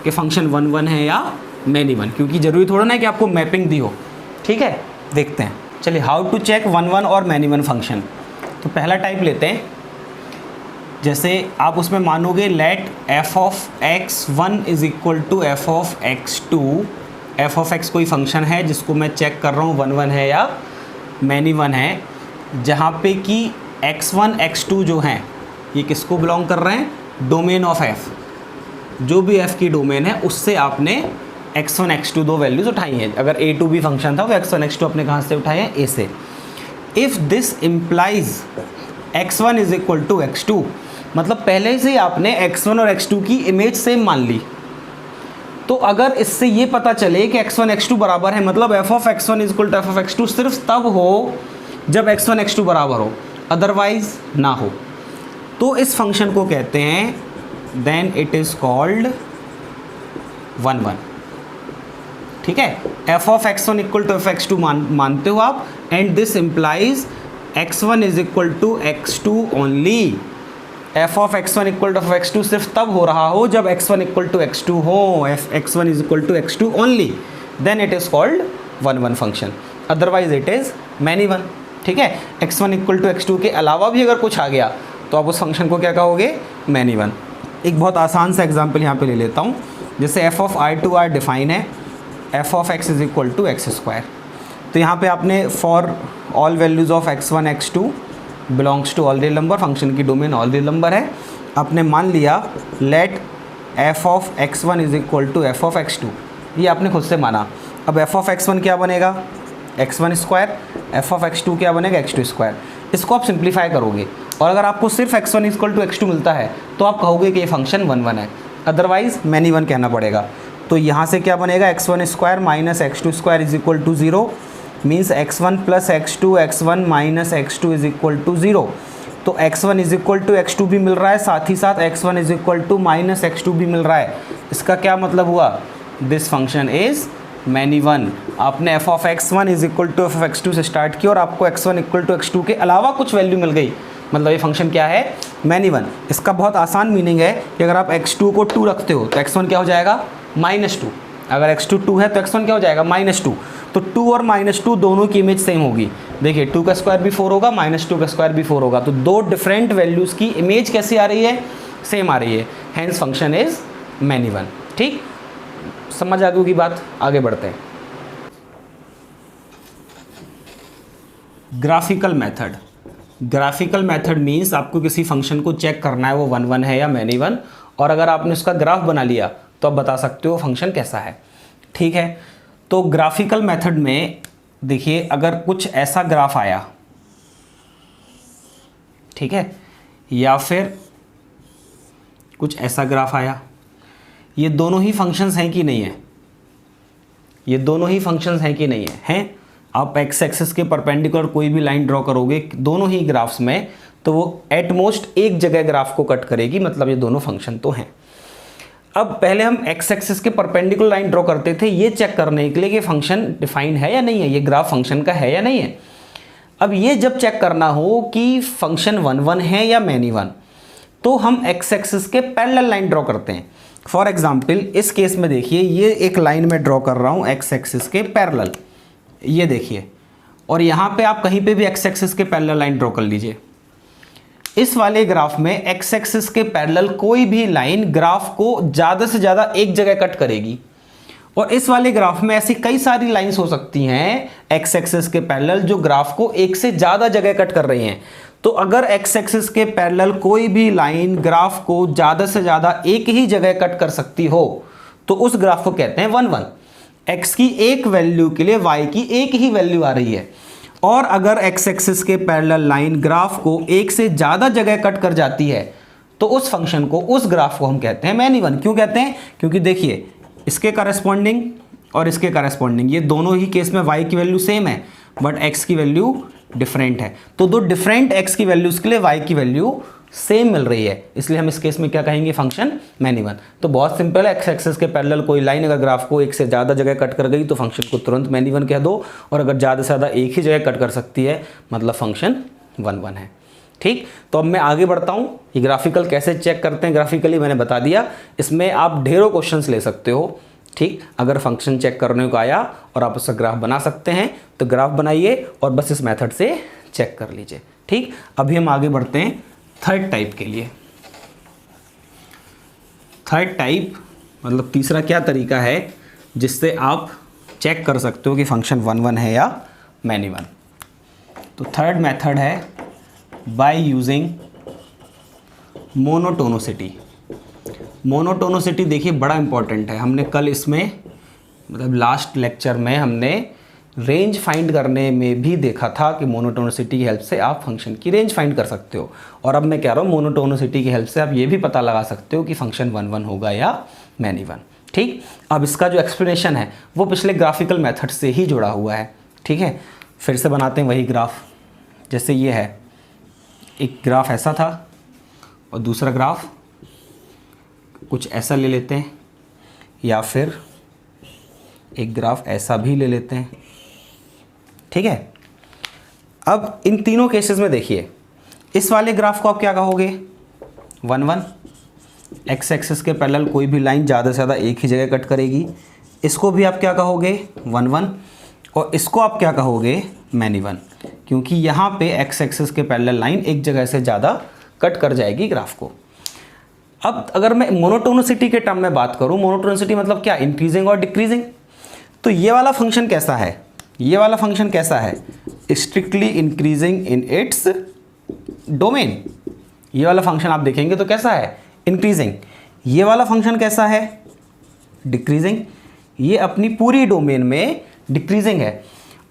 कि फंक्शन 1 1 है या मैनी 1, क्योंकि ज़रूरी थोड़ा ना है कि आपको मैपिंग दी हो। ठीक है, देखते हैं। चलिए हाउ टू चेक 1 1 और मैनी 1 फंक्शन। तो पहला टाइप लेते हैं, जैसे आप उसमें मानोगे let f of x1 is equal to f of x2। F of x कोई फंक्शन है जिसको मैं चेक कर रहा हूँ 1 1 है या मैनी 1 है, जहाँ पे कि x1 x2 जो हैं ये किसको बिलोंग कर रहे हैं, डोमेन ऑफ f। जो भी f की डोमेन है उससे आपने x1 x2 दो वैल्यूज़ उठाई हैं। अगर a टू b फंक्शन था तो x1 x2 अपने कहाँ से उठाए हैं, a से। If this implies x1 is equal to x2, मतलब पहले से ही आपने x1 और x2 की इमेज सेम मान ली। तो अगर इससे ये पता चले कि x1 x2 बराबर है, मतलब f of x1 is equal to f of x2 सिर्फ तब हो जब x1 x2 बराबर हो, अदरवाइज ना हो, तो इस फंक्शन को कहते हैं देन इट इज कॉल्ड 1 1। ठीक है, f of x1 equal to f x2 मानते हो आप, and this implies x1 is equal to x2 only. f of x1 equal to f x2 सिर्फ तब हो रहा हो जब x1 इक्वल टू x2 हो, x1 is equal to x2 only, then it is called 1 1 function, otherwise it is many 1। ठीक है, x1 equal to x2 के अलावा भी अगर कुछ आ गया तो आप उस फंक्शन को क्या कहोगे, मैनी 1। एक बहुत आसान सा एग्जाम्पल यहाँ पे ले लेता हूँ, जैसे f of r2 r define है f of x is equal to x square. तो यहाँ पे आपने for all values of x1 x2 belongs to all real number, function की डोमेन ऑल रियल नंबर है, आपने मान लिया let f of x1 is equal to f of x2, ये आपने खुद से माना। अब f ऑफ x1 क्या बनेगा, x1 square, f of x2 क्या बनेगा, x2 स्क्वायर। इसको आप सिंप्लीफाई करोगे और अगर आपको सिर्फ x1 इक्वल टू x2 मिलता है तो आप कहोगे कि ये फंक्शन 1 1 है, अदरवाइज मैनी 1 कहना पड़ेगा। तो यहाँ से क्या बनेगा, x1 square minus x2 square is equal to 0, means x1 plus x2 x1 minus x2 is equal to 0। तो x1 is equal to x2 भी मिल रहा है, साथ ही साथ x1 is equal to minus x2 भी मिल रहा है। इसका क्या मतलब हुआ, दिस फंक्शन इज मैनी 1। आपने f of x1 is equal to f of x2 से स्टार्ट किया और आपको x1 इक्वल टू x2 के अलावा कुछ वैल्यू मिल गई, मतलब ये फंक्शन क्या है, मैनी 1। इसका बहुत आसान मीनिंग है कि अगर आप x2 को 2 रखते हो तो x1 क्या हो जाएगा, -2। अगर x2 2 है तो x1 क्या हो जाएगा, -2। तो 2 और -2 दोनों की इमेज सेम होगी। देखिए 2 का स्क्वायर भी 4 होगा, -2 का स्क्वायर भी 4 होगा, तो दो डिफरेंट वैल्यूज़ की इमेज कैसी आ रही है, सेम आ रही है, हैंस फंक्शन इज मैनी 1। ठीक, समझ आ गई होगी बात, आगे बढ़ते हैं। Graphical method. Graphical method means आपको किसी फंक्शन को चेक करना है वो 1 1 है या मैनी 1, और अगर आपने उसका ग्राफ बना लिया तो आप बता सकते हो फंक्शन कैसा है। ठीक है, तो ग्राफिकल मेथड में देखिए अगर कुछ ऐसा ग्राफ आया, ठीक है, या फिर कुछ ऐसा ग्राफ आया, ये दोनों ही फंक्शंस हैं कि नहीं है, ये दोनों ही फंक्शंस हैं कि नहीं है, हैं। आप एक्स एक्सिस के परपेंडिकुलर कोई भी लाइन ड्रॉ करोगे दोनों ही ग्राफ्स में तो वो एटमोस्ट एक जगह ग्राफ को कट करेगी, मतलब ये दोनों फंक्शन तो हैं। अब पहले हम एक्स एक्सिस के परपेंडिकुलर लाइन ड्रॉ करते थे ये चेक करने के लिए कि फंक्शन डिफाइन है या नहीं है, ये ग्राफ फंक्शन का है या नहीं है। अब ये जब चेक करना हो कि फंक्शन 1 1 है या मैनी 1, तो हम एक्स एक्सिस के पैरेलल लाइन ड्रॉ करते हैं। फॉर एग्जाम्पल इस केस में देखिए ये एक लाइन में ड्रॉ कर रहा हूँ एक्स एक्सिस के पैरेलल, ये देखिए, और यहाँ पे आप कहीं पे भी एक्स एक्सिस के पैरेलल लाइन ड्रॉ कर लीजिए। इस वाले ग्राफ में एक्स एक्सिस के पैरेलल कोई भी लाइन ग्राफ को ज़्यादा से ज़्यादा एक जगह कट करेगी, और इस वाले ग्राफ में ऐसी कई सारी लाइंस हो सकती हैं एक्स एक्सिस के पैरेलल जो ग्राफ को एक से ज़्यादा जगह कट कर रही हैं। तो अगर एक्स एक्सिस के पैरेलल कोई भी लाइन ग्राफ को ज़्यादा से ज़्यादा एक ही जगह कट कर सकती हो तो उस ग्राफ को कहते हैं 1 1। एक्स की एक वैल्यू के लिए वाई की एक ही वैल्यू आ रही है, और अगर एक्स एक्सिस के पैरेलल लाइन ग्राफ को एक से ज़्यादा जगह कट कर जाती है तो उस फंक्शन को, उस ग्राफ को हम कहते हैं मैनी 1। क्यों कहते हैं, क्योंकि देखिए इसके करस्पॉन्डिंग और इसके करस्पॉन्डिंग, ये दोनों ही केस में y की वैल्यू सेम है बट x की वैल्यू डिफरेंट है। तो दो डिफरेंट x की वैल्यूज़ के लिए y की वैल्यू सेम मिल रही है, इसलिए हम इस केस में क्या कहेंगे, फंक्शन मैन इवन। तो बहुत सिंपल है, एक्स एक्सिस के पैरेलल कोई लाइन अगर ग्राफ को एक से ज़्यादा जगह कट कर गई तो फंक्शन को तुरंत मैन इवन कह दो, और अगर ज़्यादा से ज़्यादा एक ही जगह कट कर सकती है मतलब फंक्शन 1 1 है। ठीक, तो अब मैं आगे बढ़ता हूँ। ये ग्राफिकल कैसे चेक करते हैं, ग्राफिकली मैंने बता दिया, इसमें आप ढेरों क्वेश्चंस ले सकते हो। ठीक, अगर फंक्शन चेक करने को आया और आप उसका ग्राफ बना सकते हैं तो ग्राफ बनाइए और बस इस मेथड से चेक कर लीजिए। ठीक, अभी हम आगे बढ़ते हैं थर्ड टाइप के लिए। थर्ड टाइप मतलब तीसरा क्या तरीका है जिससे आप चेक कर सकते हो कि फंक्शन 1 1 है या मैन इवन। तो थर्ड मेथड है बाय यूजिंग मोनोटोनिसिटी। मोनोटोनिसिटी देखिए बड़ा इंपॉर्टेंट है, हमने कल इसमें मतलब लास्ट लेक्चर में हमने रेंज फाइंड करने में भी देखा था कि मोनोटोनिसिटी की हेल्प से आप फंक्शन की रेंज फाइंड कर सकते हो, और अब मैं कह रहा हूँ मोनोटोनिसिटी की हेल्प से आप ये भी पता लगा सकते हो कि फंक्शन 1 1 होगा या मैन इवन। ठीक, अब इसका जो एक्सप्लेनेशन है वो पिछले ग्राफिकल मेथड से ही जुड़ा हुआ है। ठीक है, फिर से बनाते हैं वही ग्राफ। जैसे ये है, एक ग्राफ ऐसा था और दूसरा ग्राफ कुछ ऐसा ले लेते हैं, या फिर एक ग्राफ ऐसा भी ले लेते हैं। ठीक है, अब इन तीनों केसेस में देखिए, इस वाले ग्राफ को आप क्या कहोगे, 1 1, एक्स एक्सिस के पैरेलल कोई भी लाइन ज़्यादा से ज़्यादा एक ही जगह कट करेगी। इसको भी आप क्या कहोगे, 1 1, और इसको आप क्या कहोगे, मैन इवन, क्योंकि यहाँ पे एक्स एक्सिस के पैरेलल लाइन एक जगह से ज़्यादा कट कर जाएगी ग्राफ को। अब अगर मैं मोनोटोनिसिटी के टर्म में बात करूँ, मोनोटोनिसिटी मतलब क्या, इंक्रीजिंग और डिक्रीजिंग। तो ये वाला फंक्शन कैसा है, ये वाला फंक्शन कैसा है, strictly increasing in its domain. ये वाला फंक्शन आप देखेंगे तो कैसा है, इंक्रीजिंग। ये वाला फंक्शन कैसा है, डिक्रीजिंग। ये अपनी पूरी डोमेन में डिक्रीजिंग है।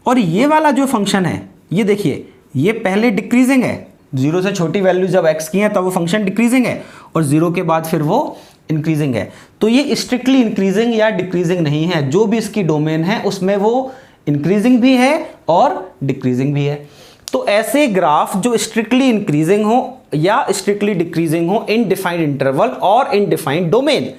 और ये वाला जो फंक्शन है, ये देखिए, ये पहले डिक्रीजिंग है, 0 से छोटी वैल्यू जब x की है तब वो फंक्शन डिक्रीजिंग है, और 0 के बाद फिर वो इंक्रीजिंग है। तो ये स्ट्रिक्टली इंक्रीजिंग या डिक्रीजिंग नहीं है, जो भी इसकी डोमेन है उसमें वो इंक्रीजिंग भी है और डिक्रीजिंग भी है। तो ऐसे ग्राफ जो स्ट्रिक्टली इंक्रीजिंग हो या स्ट्रिक्टली डिक्रीजिंग हो इन डिफाइंड इंटरवल और इन डिफाइंड डोमेन,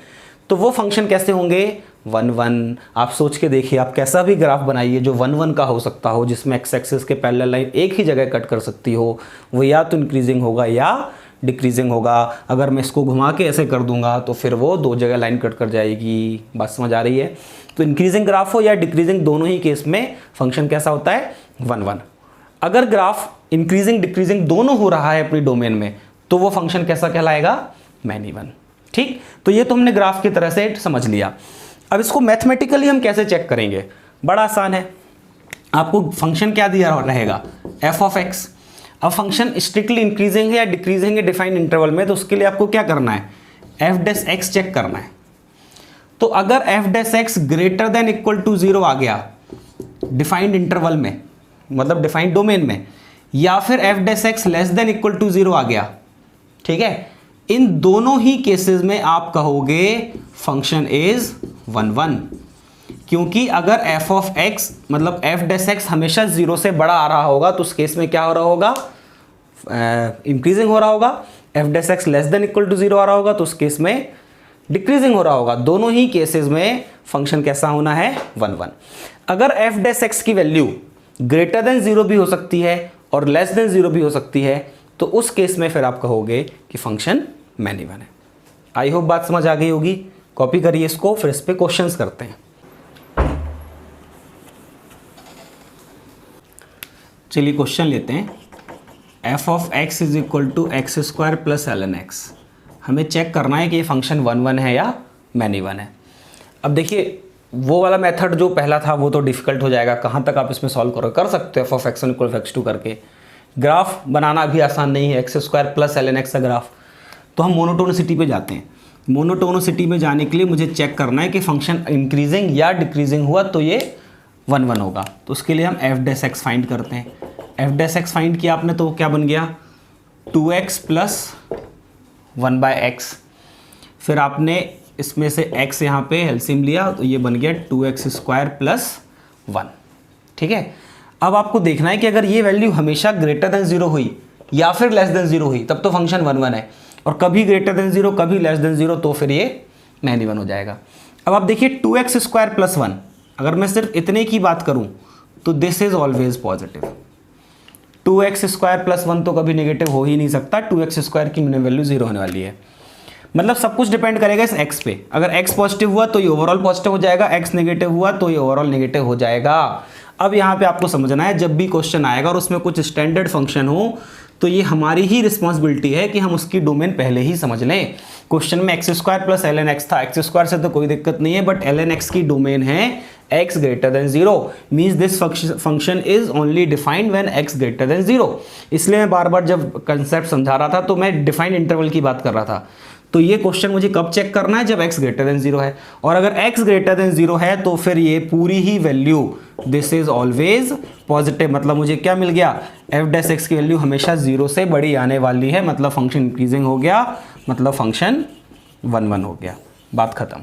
तो वो फंक्शन कैसे होंगे, 1 1। आप सोच के देखिए, आप कैसा भी ग्राफ बनाइए जो 1 1 का हो सकता हो, जिसमें एक्स एक्सिस के पैरेलल लाइन एक ही जगह कट कर सकती हो, वो या तो इंक्रीजिंग होगा या डिक्रीजिंग होगा। अगर मैं इसको घुमा के ऐसे कर दूंगा तो फिर वो 2 जगह लाइन कट कर जाएगी। बात समझ आ रही है? तो इंक्रीजिंग ग्राफ हो या डिक्रीजिंग, दोनों ही केस में फंक्शन कैसा होता है, 1 1। अगर ग्राफ इंक्रीजिंग डिक्रीजिंग दोनों हो रहा है अपनी डोमेन में, तो वो फंक्शन कैसा कहलाएगा, मैन इवन। ठीक, तो ये तो हमने ग्राफ की तरह से समझ लिया। अब इसको मैथमेटिकली हम कैसे चेक करेंगे, बड़ा आसान है। आपको फंक्शन क्या दिया रहेगा, एफ ऑफ एक्स। अब फंक्शन स्ट्रिक्टली इंक्रीजिंग है या डिक्रीजिंग है डिफाइंड इंटरवल में, तो उसके लिए आपको क्या करना है, एफ डैश एक्स चेक करना है। तो अगर f dash x greater than equal to 0 आ गया डिफाइंड इंटरवल में, मतलब डिफाइंड डोमेन में, या फिर f dash x less than equal to 0 आ गया, ठीक है, इन दोनों ही केसेस में आप कहोगे फंक्शन इज 1 1। क्योंकि अगर एफ ऑफ एक्स मतलब एफ डैश एक्स हमेशा 0 से बड़ा आ रहा होगा, तो उस केस में क्या हो रहा होगा, इंक्रीजिंग हो रहा होगा। F dash x less than equal to 0 आ रहा होगा, तो उस केस में डिक्रीजिंग हो रहा होगा। दोनों ही केसेस में फंक्शन कैसा होना है, 1 1। अगर एफ डैश एक्स की वैल्यू ग्रेटर देन 0 भी हो सकती है और लेस देन 0 भी हो सकती है, तो उस केस में फिर आप कहोगे कि फंक्शन मैन इवन है। आई होप बात समझ आ गई होगी। कॉपी करिए इसको, फिर इस पे क्वेश्चंस करते हैं। चलिए क्वेश्चन लेते हैं। F of x is equal to x square plus ln x। हमें चेक करना है कि ये फंक्शन 1 1 है या मैन इवन है। अब देखिए, वो वाला मेथड जो पहला था वो तो डिफिकल्ट हो जाएगा, कहाँ तक आप इसमें सॉल्व कर सकते हो F of x one equal x2 करके। ग्राफ बनाना भी आसान नहीं है, x square plus ln x का ग्राफ। तो हम मोनोटोनिसिटी पे जाते हैं। मोनोटोनिसिटी में जाने के लिए मुझे चेक करना है कि फंक्शन इंक्रीजिंग या डिक्रीजिंग हुआ तो ये 1 1 होगा। तो उसके लिए हम एफ डैश एक्स फाइंड करते हैं। एफ डैश एक्स फाइंड किया आपने तो क्या बन गया, 2x प्लस 1/x। फिर आपने इसमें से x यहाँ पे एलसीएम लिया तो ये बन गया 2x² + 1। ठीक है, अब आपको देखना है कि अगर ये वैल्यू हमेशा ग्रेटर देन 0 हुई या फिर लेस देन 0 हुई तब तो फंक्शन 1 1 है, और कभी ग्रेटर देन 0 कभी लेस देन 0 तो फिर ये मैनी 1 हो जाएगा। अब आप देखिए 2x² + 1, अगर मैं सिर्फ इतने की बात करूं तो this is always positive. 2x² + 1 तो कभी नेगेटिव हो ही नहीं सकता, 2x² की वैल्यू 0 होने वाली है। मतलब सब कुछ डिपेंड करेगा इस x पे। अगर x पॉजिटिव हुआ तो ये ओवरऑल पॉजिटिव हो जाएगा, x नेगेटिव हुआ तो ये ओवरऑल नेगेटिव हो जाएगा। अब यहाँ पे आपको समझना है, जब भी क्वेश्चन आएगा और उसमें कुछ स्टैंडर्ड फंक्शन हो तो ये हमारी ही रिस्पॉन्सिबिलिटी है कि हम उसकी डोमेन पहले ही समझ लें। क्वेश्चन में x² + ln x था, x² से तो कोई दिक्कत नहीं है, बट ln x की डोमेन है x greater than 0, means this function is only defined when x greater than 0। इसलिए मैं बार बार जब कंसेप्ट समझा रहा था तो मैं डिफाइंड इंटरवल की बात कर रहा था। तो ये क्वेश्चन मुझे कब चेक करना है, जब x greater than 0 है, और अगर x greater than 0 है तो फिर ये पूरी ही value this is always positive. मतलब मुझे क्या मिल गया, f' की वैल्यू हमेशा 0 से बड़ी आने वाली है, मतलब फंक्शन इंक्रीजिंग हो गया, मतलब फंक्शन 1 1 हो गया, बात खत्म।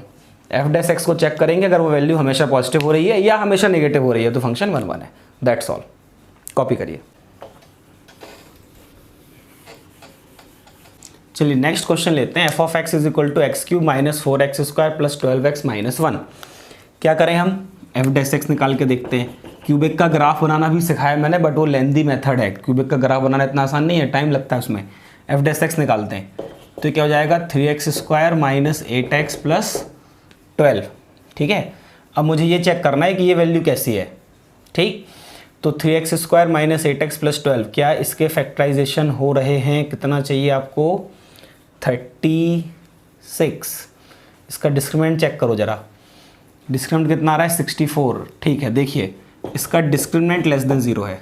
f' को चेक करेंगे, अगर वो वैल्यू हमेशा पॉजिटिव हो रही है या हमेशा नेगेटिव हो रही है तो फंक्शन 1 1 है, दैट्स ऑल। कॉपी करिए। चलिए नेक्स्ट क्वेश्चन लेते हैं। f(x) = x³ - 4x² + 12x - 1। क्या करें हम, f' निकाल के देखते हैं। क्यूबिक का ग्राफ बनाना भी सिखाया मैंने, बट वो लेंदी मेथड है, क्यूबिक का ग्राफ बनाना इतना आसान नहीं है, टाइम लगता है उसमें। f' निकालते हैं तो क्या हो जाएगा, 3x² - 8x + 12। ठीक है, अब मुझे ये चेक करना है कि ये वैल्यू कैसी है। ठीक, तो 3x² - 8x + 12, क्या इसके फैक्टराइजेशन हो रहे हैं, कितना चाहिए आपको, 36। इसका डिस्क्रिमिनेंट चेक करो जरा, डिस्क्रिमिनेंट कितना आ रहा है, 64। ठीक है, देखिए इसका डिस्क्रिमिनेंट लेस देन 0 है,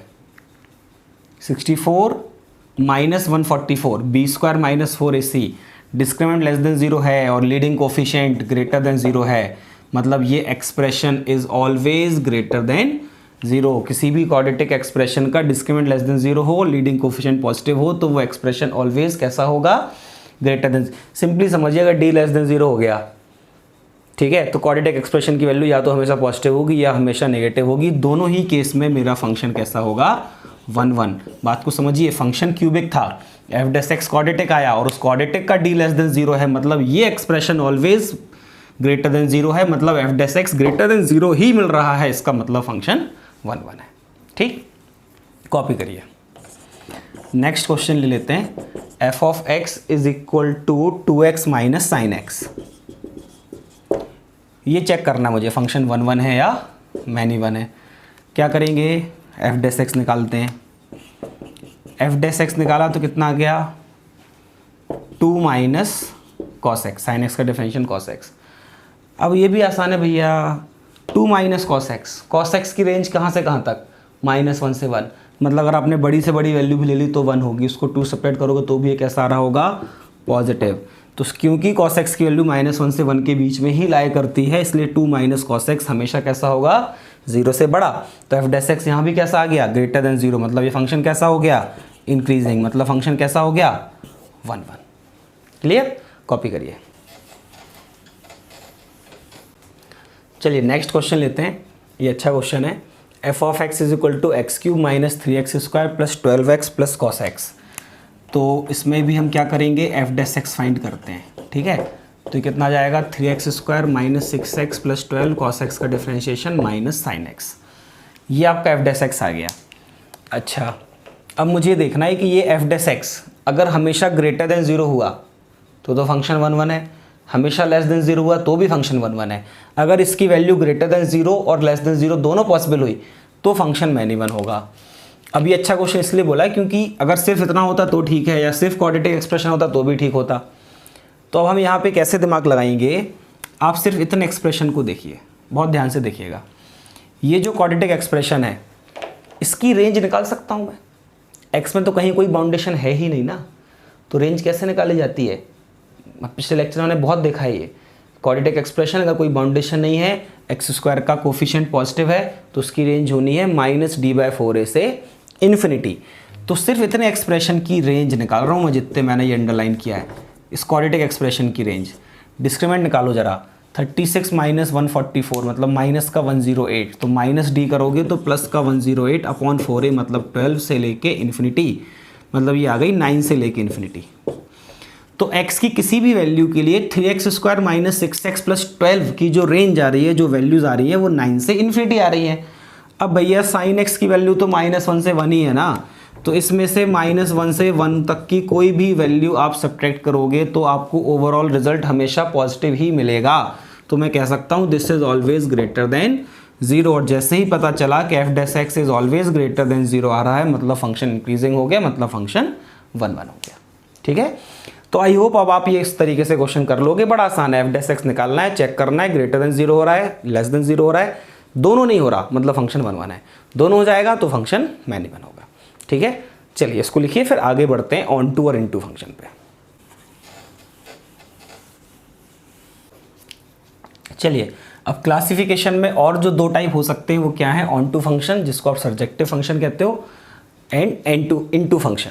64 - 144, b² - 4ac, discriminant less than 0 है और लीडिंग कोफिशिएंट ग्रेटर देन 0 है, मतलब ये expression is always greater than 0। किसी भी क्वाड्रेटिक एक्सप्रेशन का डिस्क्रिमिनेंट लेस देन 0 हो, लीडिंग कोफिशिएंट पॉजिटिव हो, तो वो एक्सप्रेशन ऑलवेज कैसा होगा, ग्रेटर देन। सिंपली समझिए, अगर d लेस देन 0 हो गया, ठीक है, तो क्वाड्रेटिक एक्सप्रेशन की वैल्यू या तो हमेशा पॉजिटिव होगी या हमेशा नेगेटिव होगी। दोनों ही केस में मेरा फंक्शन कैसा होगा, 1 1। बात को समझिए, फंक्शन क्यूबिक था, f' क्वाड्रेटिक आया और उस क्वाड्रेटिक का d लेस देन 0 है, मतलब ये एक्सप्रेशन ऑलवेज ग्रेटर देन 0 है, मतलब f' ग्रेटर देन 0 ही मिल रहा है, इसका मतलब फंक्शन 1 1 है। ठीक, कॉपी करिए। नेक्स्ट क्वेश्चन ले लेते हैं। f(x) = 2x - sin x। ये चेक करना मुझे, फंक्शन 1 1 है या मैनी 1 है। क्या करेंगे, f' निकालते हैं। f' निकाला तो कितना आ गया, 2 - cos x, sin x का डिफरेंशियल cos x। अब ये भी आसान है भैया, 2 - cos x की रेंज कहाँ से कहाँ तक, -1 से 1, मतलब अगर आपने बड़ी से बड़ी वैल्यू भी ले ली तो 1 होगी, उसको 2 सेपरेट करोगे तो भी ये कैसा आ रहा होगा, पॉजिटिव। तो क्योंकि cos x की वैल्यू -1 से 1 के बीच में ही लाई करती है, इसलिए 2 - cos x हमेशा कैसा होगा, 0 से बड़ा। तो f' यहाँ भी कैसा आ गया, ग्रेटर देन 0, मतलब ये फंक्शन कैसा हो गया, इंक्रीजिंग, मतलब फंक्शन कैसा हो गया, 1 1। क्लियर, कॉपी करिए। चलिए नेक्स्ट क्वेश्चन लेते हैं, ये अच्छा क्वेश्चन है। f(x) = x³ - 3x² + 12x + cos x। तो इसमें भी हम क्या करेंगे, f' फाइंड करते हैं। ठीक है, तो कितना जाएगा, 3x² - 6x + 12 cos x का डिफ्रेंशिएशन -sin x। ये आपका f' आ गया। अच्छा, अब मुझे देखना है कि ये f' अगर हमेशा ग्रेटर देन 0 हुआ तो फंक्शन 1 1 है, हमेशा लेस देन 0 हुआ तो भी फंक्शन 1 1 है। अगर इसकी वैल्यू ग्रेटर देन 0 और लेस देन 0 दोनों पॉसिबल हुई तो फंक्शन मैनी 1 होगा। अब ये अच्छा क्वेश्चन इसलिए बोला है क्योंकि अगर सिर्फ इतना होता तो ठीक है, या सिर्फ क्वाड्रेटिक एक्सप्रेशन होता तो भी ठीक होता। तो अब हम यहाँ पे कैसे दिमाग लगाएंगे, आप सिर्फ इतने एक्सप्रेशन को देखिए, बहुत ध्यान से देखिएगा। ये जो क्वाड्रेटिक एक्सप्रेशन है इसकी रेंज निकाल सकता हूँ मैं, एक्स में तो कहीं कोई बाउंडेशन है ही नहीं ना, तो रेंज कैसे निकाली जाती है, पिछले लेक्चर में हमने बहुत देखा है। ये क्वाड्रेटिक एक्सप्रेशन अगर कोई बाउंडेशन नहीं है, x² का कोफिशिएंट पॉजिटिव है तो उसकी रेंज होनी है -d/4a से इन्फिनिटी। तो सिर्फ इतने एक्सप्रेशन की रेंज निकाल रहा हूँ मैं, जितने मैंने ये अंडरलाइन किया है, इस क्वाड्रेटिक एक्सप्रेशन की रेंज। डिस्क्रीमेंट निकालो जरा, 36 माइनस 144 मतलब माइनस का 108, तो माइनस डी करोगे तो प्लस का 108 अपॉन 4a मतलब 12 से लेके इन्फिनिटी, मतलब ये आ गई 9 से लेके इन्फिनिटी। तो x की किसी भी वैल्यू के लिए 3x square minus 6x plus 12 की जो रेंज आ रही है, जो वैल्यूज़ आ रही है वो 9 से इन्फिनिटी आ रही है। अब भैया साइन x की वैल्यू तो -1 से 1 ही है ना, तो इसमें से -1 से 1 तक की कोई भी वैल्यू आप सब्ट्रैक्ट करोगे तो आपको ओवरऑल रिजल्ट हमेशा पॉजिटिव ही मिलेगा। तो मैं कह सकता हूँ this is always greater than 0, और जैसे ही पता चला कि f dash x is always greater than 0 आ रहा है, मतलब फंक्शन इंक्रीजिंग हो गया, मतलब फंक्शन 1 1 हो गया। ठीक है, तो आई होप अब आप ये इस तरीके से क्वेश्चन कर लोगे। बड़ा आसान है, f डैश x निकालना है, चेक करना है ग्रेटर देन 0 हो रहा है, लेस देन 0 हो रहा है, दोनों नहीं हो रहा मतलब फंक्शन 1 1 है, दोनों हो जाएगा तो फंक्शन मैनी 1 होगा। ठीक है, चलिए इसको लिखिए, फिर आगे बढ़ते हैं ऑन टू और इनटू फंक्शन पे। चलिए अब क्लासिफिकेशन में और जो दो टाइप हो सकते हैं वो क्या है, ऑन टू फंक्शन जिसको आप सर्जेक्टिव फंक्शन कहते हो, and into function.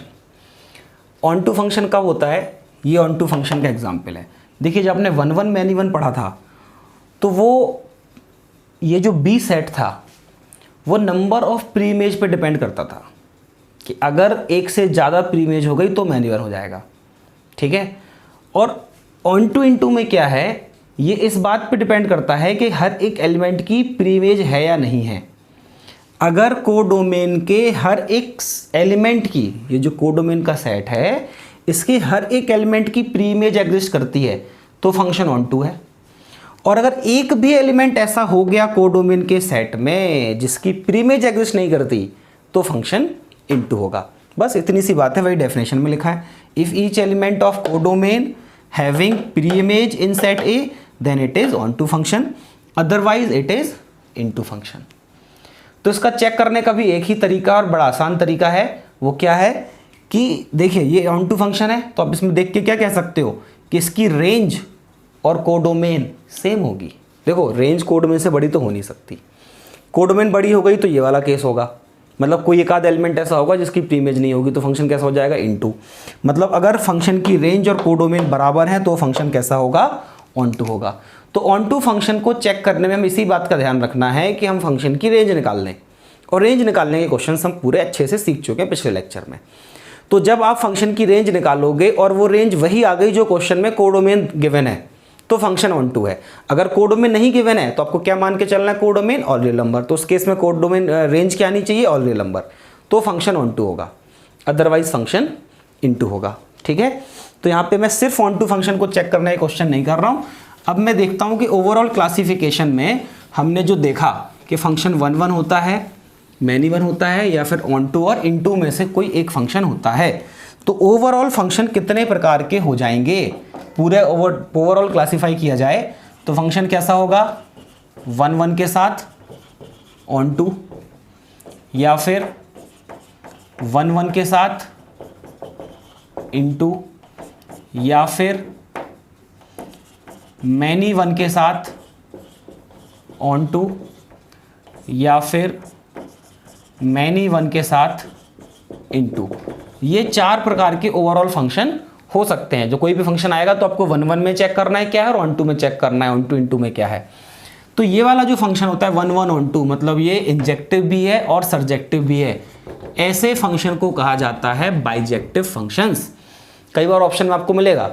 Onto function कब होता है, ये ऑन टू फंक्शन का एग्जाम्पल है। देखिए जब आपने 1 1 मैनी 1 पढ़ा था तो वो ये जो बी सेट था वो नंबर ऑफ प्री इमेज पे डिपेंड करता था कि अगर एक से ज़्यादा प्री इमेज हो गई तो मैनी 1 हो जाएगा। ठीक है, और ऑन टू इनटू में क्या है, ये इस बात पे डिपेंड करता है कि हर एक एलिमेंट की प्री इमेज है या नहीं है। अगर कोडोमेन के हर एक एलिमेंट की, ये जो कोडोमेन का सेट है इसके हर एक एलिमेंट की प्री इमेज एग्जिस्ट करती है तो फंक्शन ऑन टू है। और अगर एक भी एलिमेंट ऐसा हो गया कोडोमेन के सेट में जिसकी प्री इमेज एग्जिस्ट नहीं करती तो फंक्शन इनटू होगा। बस इतनी सी बात है, वही डेफिनेशन में लिखा है, if each element of codomain having pre image in set A then it is onto function, otherwise it is into function. तो इसका चेक करने का भी एक ही तरीका और बड़ा आसान तरीका है, वो क्या है कि देखिए ये ऑन टू फंक्शन है तो आप इसमें देख के क्या कह सकते हो कि इसकी रेंज और कोडोमेन सेम होगी। देखो रेंज कोडोमेन से बड़ी तो हो नहीं सकती, कोडोमेन बड़ी हो गई तो ये वाला केस होगा, मतलब कोई एक आध एलिमेंट ऐसा होगा जिसकी प्री इमेज नहीं होगी तो फंक्शन कैसा हो जाएगा, इनटू। मतलब अगर फंक्शन की रेंज और कोडोमेन बराबर है तो फंक्शन कैसा होगा, ऑन टू होगा। तो ऑन टू फंक्शन को चेक करने में हम इसी बात का ध्यान रखना है कि हम फंक्शन की रेंज निकाल लें, और रेंज निकालने के क्वेश्चन हम पूरे अच्छे से सीख चुके हैं पिछले लेक्चर में। तो जब आप फंक्शन की रेंज निकालोगे और वो रेंज वही आ गई जो क्वेश्चन में कोडोमेन गिवन है तो फंक्शन ऑन टू है। अगर कोडोमेन नहीं गिवन है तो आपको क्या मान के चलना है, कोडोमेन ऑल रियल नंबर, तो उस केस में कोडोमेन रेंज क्या आनी चाहिए, ऑल रियल नंबर, तो फंक्शन ऑन टू होगा, अदरवाइज फंक्शन इनटू होगा। ठीक है, तो यहाँ पे मैं सिर्फ ऑन टू फंक्शन को चेक करने का क्वेश्चन नहीं कर रहा हूँ। अब मैं देखता हूँ कि ओवरऑल क्लासिफिकेशन में हमने जो देखा कि फंक्शन 1 1 होता है, मैनी 1 होता है, या फिर ऑन टू और इनटू में से कोई एक फंक्शन होता है, तो ओवरऑल फंक्शन कितने प्रकार के हो जाएंगे, पूरे ओवरऑल क्लासीफाई किया जाए तो फंक्शन कैसा होगा, 1 1 के साथ ऑन टू, या फिर 1 1 के साथ इनटू, या फिर मैनी 1 के साथ ऑन टू, या फिर मैनी 1 के साथ इनटू। ये 4 प्रकार के ओवरऑल फंक्शन हो सकते हैं। जो कोई भी फंक्शन आएगा तो आपको 1 1 में चेक करना है क्या है और ऑन टू में चेक करना है ऑन टू इनटू में क्या है। तो ये वाला जो फंक्शन होता है 1 1 ऑन टू, मतलब ये इंजेक्टिव भी है और सर्जेक्टिव भी है। ऐसे फंक्शन को कहा जाता है बाइजेक्टिव फंक्शंस। कई बार ऑप्शन में आपको मिलेगा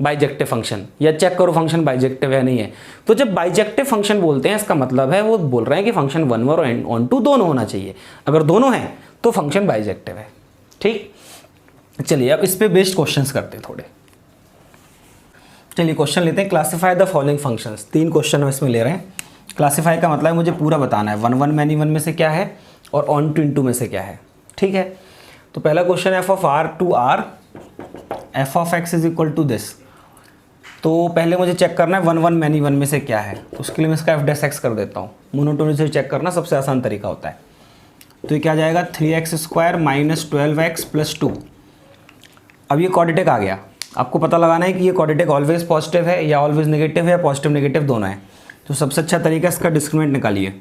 बाइजेक्टिव फंक्शन, या चेक करो फंक्शन बाइजेक्टिव है नहीं है। तो जब बाइजेक्टिव फंक्शन बोलते हैं इसका मतलब है वो बोल रहे हैं कि फंक्शन 1 1 और ऑन टू दोनों होना चाहिए। अगर दोनों हैं तो फंक्शन बाइजेक्टिव है। ठीक, चलिए अब इस पे बेस्ड क्वेश्चंस करते हैं थोड़े। चलिए क्वेश्चन लेते हैं, classify the following functions. 3 question हम इसमें ले रहे हैं। क्लासिफाई का मतलब है मुझे पूरा बताना है 1 1 मैनी 1 में से क्या है और ऑन टू इनटू में से क्या है। ठीक है, तो पहला question f of R to R f of x is equal to this. तो पहले मुझे चेक करना है 1 1 मैनी 1 में से क्या है, तो उसके लिए मैं इसका एफ डैश एक्स कर देता हूँ। मोनोटोनी से चेक करना सबसे आसान तरीका होता है। तो ये क्या जाएगा, 3x square minus 12x plus 2। अब ये क्वाड्रेटिक आ गया, आपको पता लगाना है कि ये क्वाड्रेटिक ऑलवेज पॉजिटिव है या ऑलवेज नेगेटिव है या पॉजिटिव नेगेटिव दोनों है। तो सबसे अच्छा तरीका इसका डिस्क्रिमिनेंट निकालिए।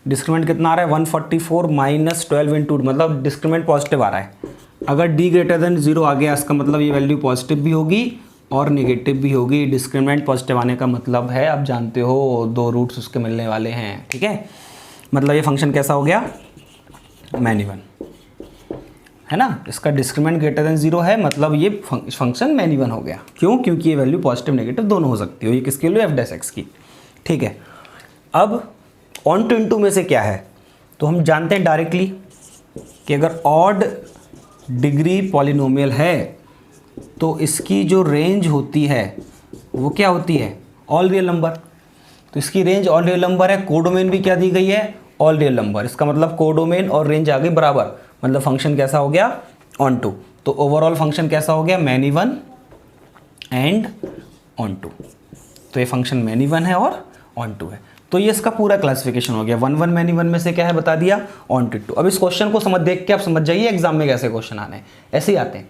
डिस्क्रिमिनेंट कितना आ रहा है, 144 माइनस 12 इंटू, मतलब डिस्क्रिमिनेंट पॉजिटिव आ रहा है। अगर d ग्रेटर देन 0 आ गया इसका मतलब ये वैल्यू पॉजिटिव भी होगी और नेगेटिव भी होगी। डिस्क्रिमिनेंट पॉजिटिव आने का मतलब है, आप जानते हो, दो रूट्स उसके मिलने वाले हैं, ठीक है। मतलब ये फंक्शन कैसा हो गया, मैन इवन, है ना। इसका डिस्क्रिमिनेंट ग्रेटर देन 0 है, मतलब ये फंक्शन मैन इवन हो गया। क्यों? क्योंकि ये वैल्यू पॉजिटिव नेगेटिव दोनों हो सकती है। ये किसकी वैल्यू, एफ डैश एक्स की, ठीक है। अब ऑन टू इनटू में से क्या है, तो हम जानते हैं डायरेक्टली कि अगर ऑड डिग्री पॉलिनोमियल है तो इसकी जो रेंज होती है वो क्या होती है, ऑल रियल नंबर। तो इसकी रेंज ऑल रियल नंबर है, कोडोमेन भी क्या दी गई है, ऑल रियल नंबर। इसका मतलब कोडोमेन और रेंज आ गई बराबर, मतलब फंक्शन कैसा हो गया, ऑन टू। तो ओवरऑल फंक्शन कैसा हो गया, many one and onto. तो ये फंक्शन मैन इवन है और ऑन टू है। तो ये इसका पूरा क्लासिफिकेशन हो गया। 1 1 मैन इवन में से क्या है बता दिया, ऑन टू 2। अब इस क्वेश्चन को देख के आप समझ जाइए एग्जाम में कैसे क्वेश्चन आने हैं, ऐसे ही आते हैं,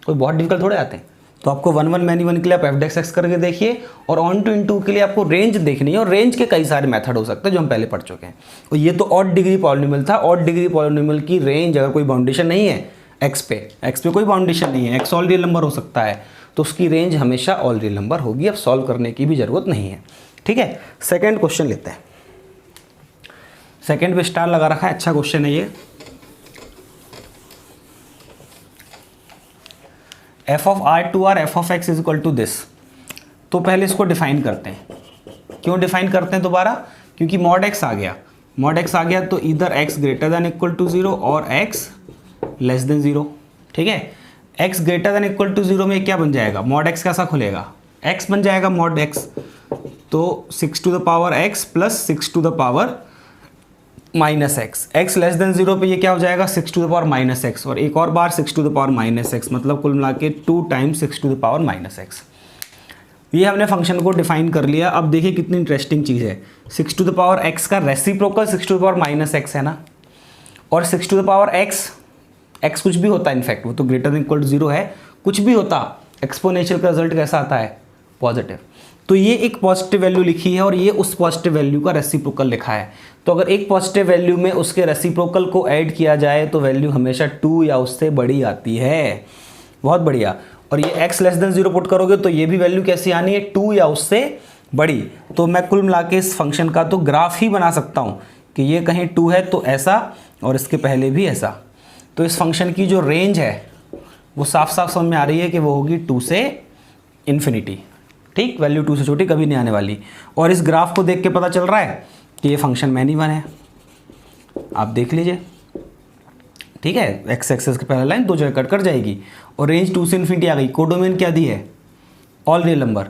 कोई बहुत डिफिकल्ट थोड़े आते हैं। तो आपको 1 1 मैन इवन के लिए आप एफ डैश एक्स करके देखिए, और ऑन टू इनटू के लिए आपको रेंज देखनी है, और रेंज के कई सारे मेथड हो सकते हैं जो हम पहले पढ़ चुके हैं। और ये तो ऑड डिग्री पॉलिनोमियल था। ऑड डिग्री पॉलिनोमियल की रेंज अगर कोई बाउंडेशन नहीं है एक्स पे कोई बाउंडेशन नहीं है, एक्स ऑल रियल नंबर हो सकता है, तो उसकी रेंज हमेशा ऑल रियल नंबर होगी। अब सॉल्व करने की भी जरूरत नहीं है, ठीक है। सेकेंड क्वेश्चन लेते हैं। सेकेंड पे स्टार लगा रखा है, अच्छा क्वेश्चन है ये। F of R to R f of x is equal to this. तो पहले इसको डिफाइन करते हैं। क्यों डिफाइन करते हैं दोबारा, क्योंकि मॉड एक्स आ गया। मॉड एक्स आ गया तो इधर x greater than equal to 0 और एक्स लेस देन 0, ठीक है। X greater than equal to 0 में क्या बन जाएगा, मॉड एक्स कैसा खुलेगा, एक्स बन जाएगा मॉड एक्स। तो 6 to the power x plus 6 to the power minus x. X less than 0 पे ये क्या हो जाएगा, 6 to the power minus x, और एक और बार 6 to the power minus x, मतलब कुल मिला के 2 times 6 to the power minus x. ये हमने फंक्शन को डिफाइन कर लिया। अब देखिए कितनी इंटरेस्टिंग चीज़ है, 6 टू द पावर एक्स का reciprocal 6 to the power minus x है ना, और 6 टू द पावर एक्स कुछ भी होता है, इनफैक्ट वो तो ग्रेटर देन इक्वल टू 0 है, कुछ भी होता एक्सपोनेंशियल का रिजल्ट कैसा आता है, पॉजिटिव। तो ये एक पॉजिटिव वैल्यू लिखी है और ये उस पॉजिटिव वैल्यू का रेसिप्रोकल लिखा है। तो अगर एक पॉजिटिव वैल्यू में उसके रेसिप्रोकल को ऐड किया जाए तो वैल्यू हमेशा 2 या उससे बड़ी आती है। बहुत बढ़िया। और ये x लेस देन 0 पुट करोगे तो ये भी वैल्यू कैसी आनी है, 2 या उससे बड़ी। तो मैं कुल मिला के इस फंक्शन का तो ग्राफ ही बना सकता हूँ कि ये कहीं 2 है तो ऐसा, और इसके पहले भी ऐसा। तो इस फंक्शन की जो रेंज है वो साफ साफ समझ में आ रही है कि वो होगी 2 से इन्फिनिटी, ठीक। वैल्यू 2 से छोटी कभी नहीं आने वाली। और इस ग्राफ को देख के पता चल रहा है कि ये फंक्शन मैन इवन है, आप देख लीजिए, ठीक है। एक्स एक्सेस के पहले लाइन 2 जगह कट कर जाएगी, और रेंज 2 से इन्फिनिटी आ गई। कोडोमेन क्या दी है, ऑल रियल नंबर,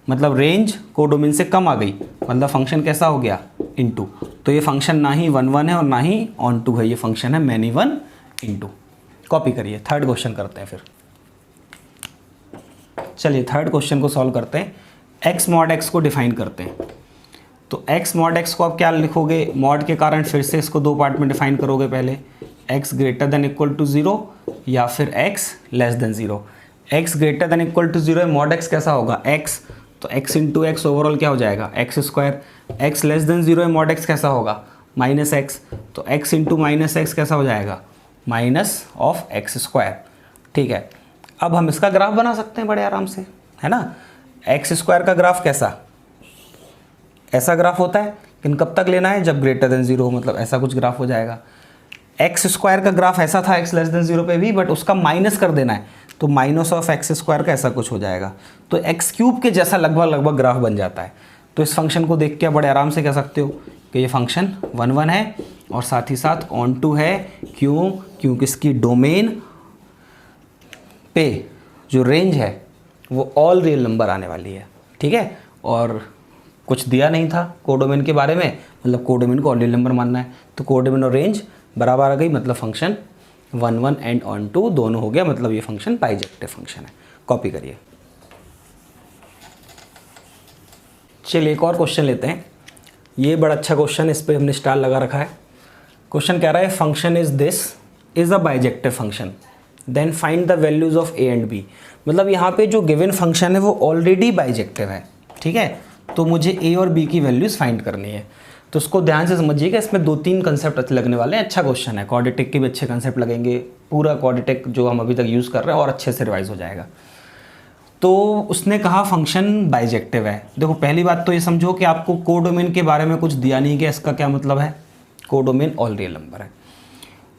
मतलब रेंज कोडोमेन से कम आ गई, मतलब फंक्शन कैसा हो गया, इनटू। तो ये फंक्शन ना ही 1 1 है और ना ही ऑन टू है, ये फंक्शन है मैन इवन इनटू। कॉपी करिए, थर्ड क्वेश्चन करते हैं फिर। चलिए थर्ड क्वेश्चन को सॉल्व करते हैं। एक्स मॉड एक्स को डिफाइन करते हैं। तो एक्स मॉड एक्स को आप क्या लिखोगे, मॉड के कारण फिर से इसको 2 पार्ट में डिफाइन करोगे। पहले x greater than equal to 0 या फिर x less than 0। X greater than equal to 0 है, मॉड एक्स कैसा होगा, एक्स, तो एक्स इंटू एक्स ओवरऑल क्या हो जाएगा, x square. X less than 0 है, मॉड एक्स कैसा होगा, माइनस एक्स, तो एक्स इंटू माइनस एक्स कैसा हो जाएगा, माइनस ऑफ एक्स स्क्वायर, ठीक है। अब हम इसका ग्राफ बना सकते हैं बड़े आराम से, है ना। एक्स स्क्वायर का ग्राफ कैसा, ऐसा ग्राफ होता है, लेकिन कब तक लेना है, जब ग्रेटर देन 0 हो, मतलब ऐसा कुछ ग्राफ हो जाएगा। एक्स स्क्वायर का ग्राफ ऐसा था एक्स लेस देन 0 पे भी, बट उसका माइनस कर देना है, तो माइनस ऑफ एक्स स्क्वायर का ऐसा कुछ हो जाएगा। तो एक्स क्यूब के जैसा लगभग ग्राफ बन जाता है। तो इस फंक्शन को देख के बड़े आराम से कह सकते हो कि ये फंक्शन 1 1 है और साथ ही साथ ऑन टू है। क्यों, क्योंकि इसकी डोमेन पे जो रेंज है वो ऑल रियल नंबर आने वाली है, ठीक है। और कुछ दिया नहीं था कोडोमेन के बारे में, मतलब कोडोमेन को ऑल रियल नंबर मानना है, तो कोडोमेन और रेंज बराबर आ गई, मतलब फंक्शन 1 1 एंड ऑन टू दोनों हो गया, मतलब ये फंक्शन बाइजेक्टिव फंक्शन है। कॉपी करिए। चलिए एक और क्वेश्चन लेते हैं। ये बड़ा अच्छा क्वेश्चन, इस पर हमने स्टार लगा रखा है। क्वेश्चन कह रहा है function is this is a bijective function then find the values of a and b. मतलब यहाँ पे जो गिवन फंक्शन है वो ऑलरेडी बाइजेक्टिव है, ठीक है। तो मुझे ए और बी की वैल्यूज फाइंड करनी है। तो उसको ध्यान से समझिएगा, इसमें 2-3 कंसेप्ट अच्छे लगने वाले हैं। अच्छा क्वेश्चन है, क्वाड्रेटिक के भी अच्छे कंसेप्ट लगेंगे, पूरा क्वाड्रेटिक जो हम अभी तक यूज़ कर रहे हैं और अच्छे से रिवाइज हो जाएगा। तो उसने कहा फंक्शन बाइजेक्टिव है। देखो पहली बात तो ये समझो कि आपको कोडोमेन के बारे में कुछ दिया नहीं कि इसका क्या मतलब है, कोडोमेन ऑल रियल नंबर है।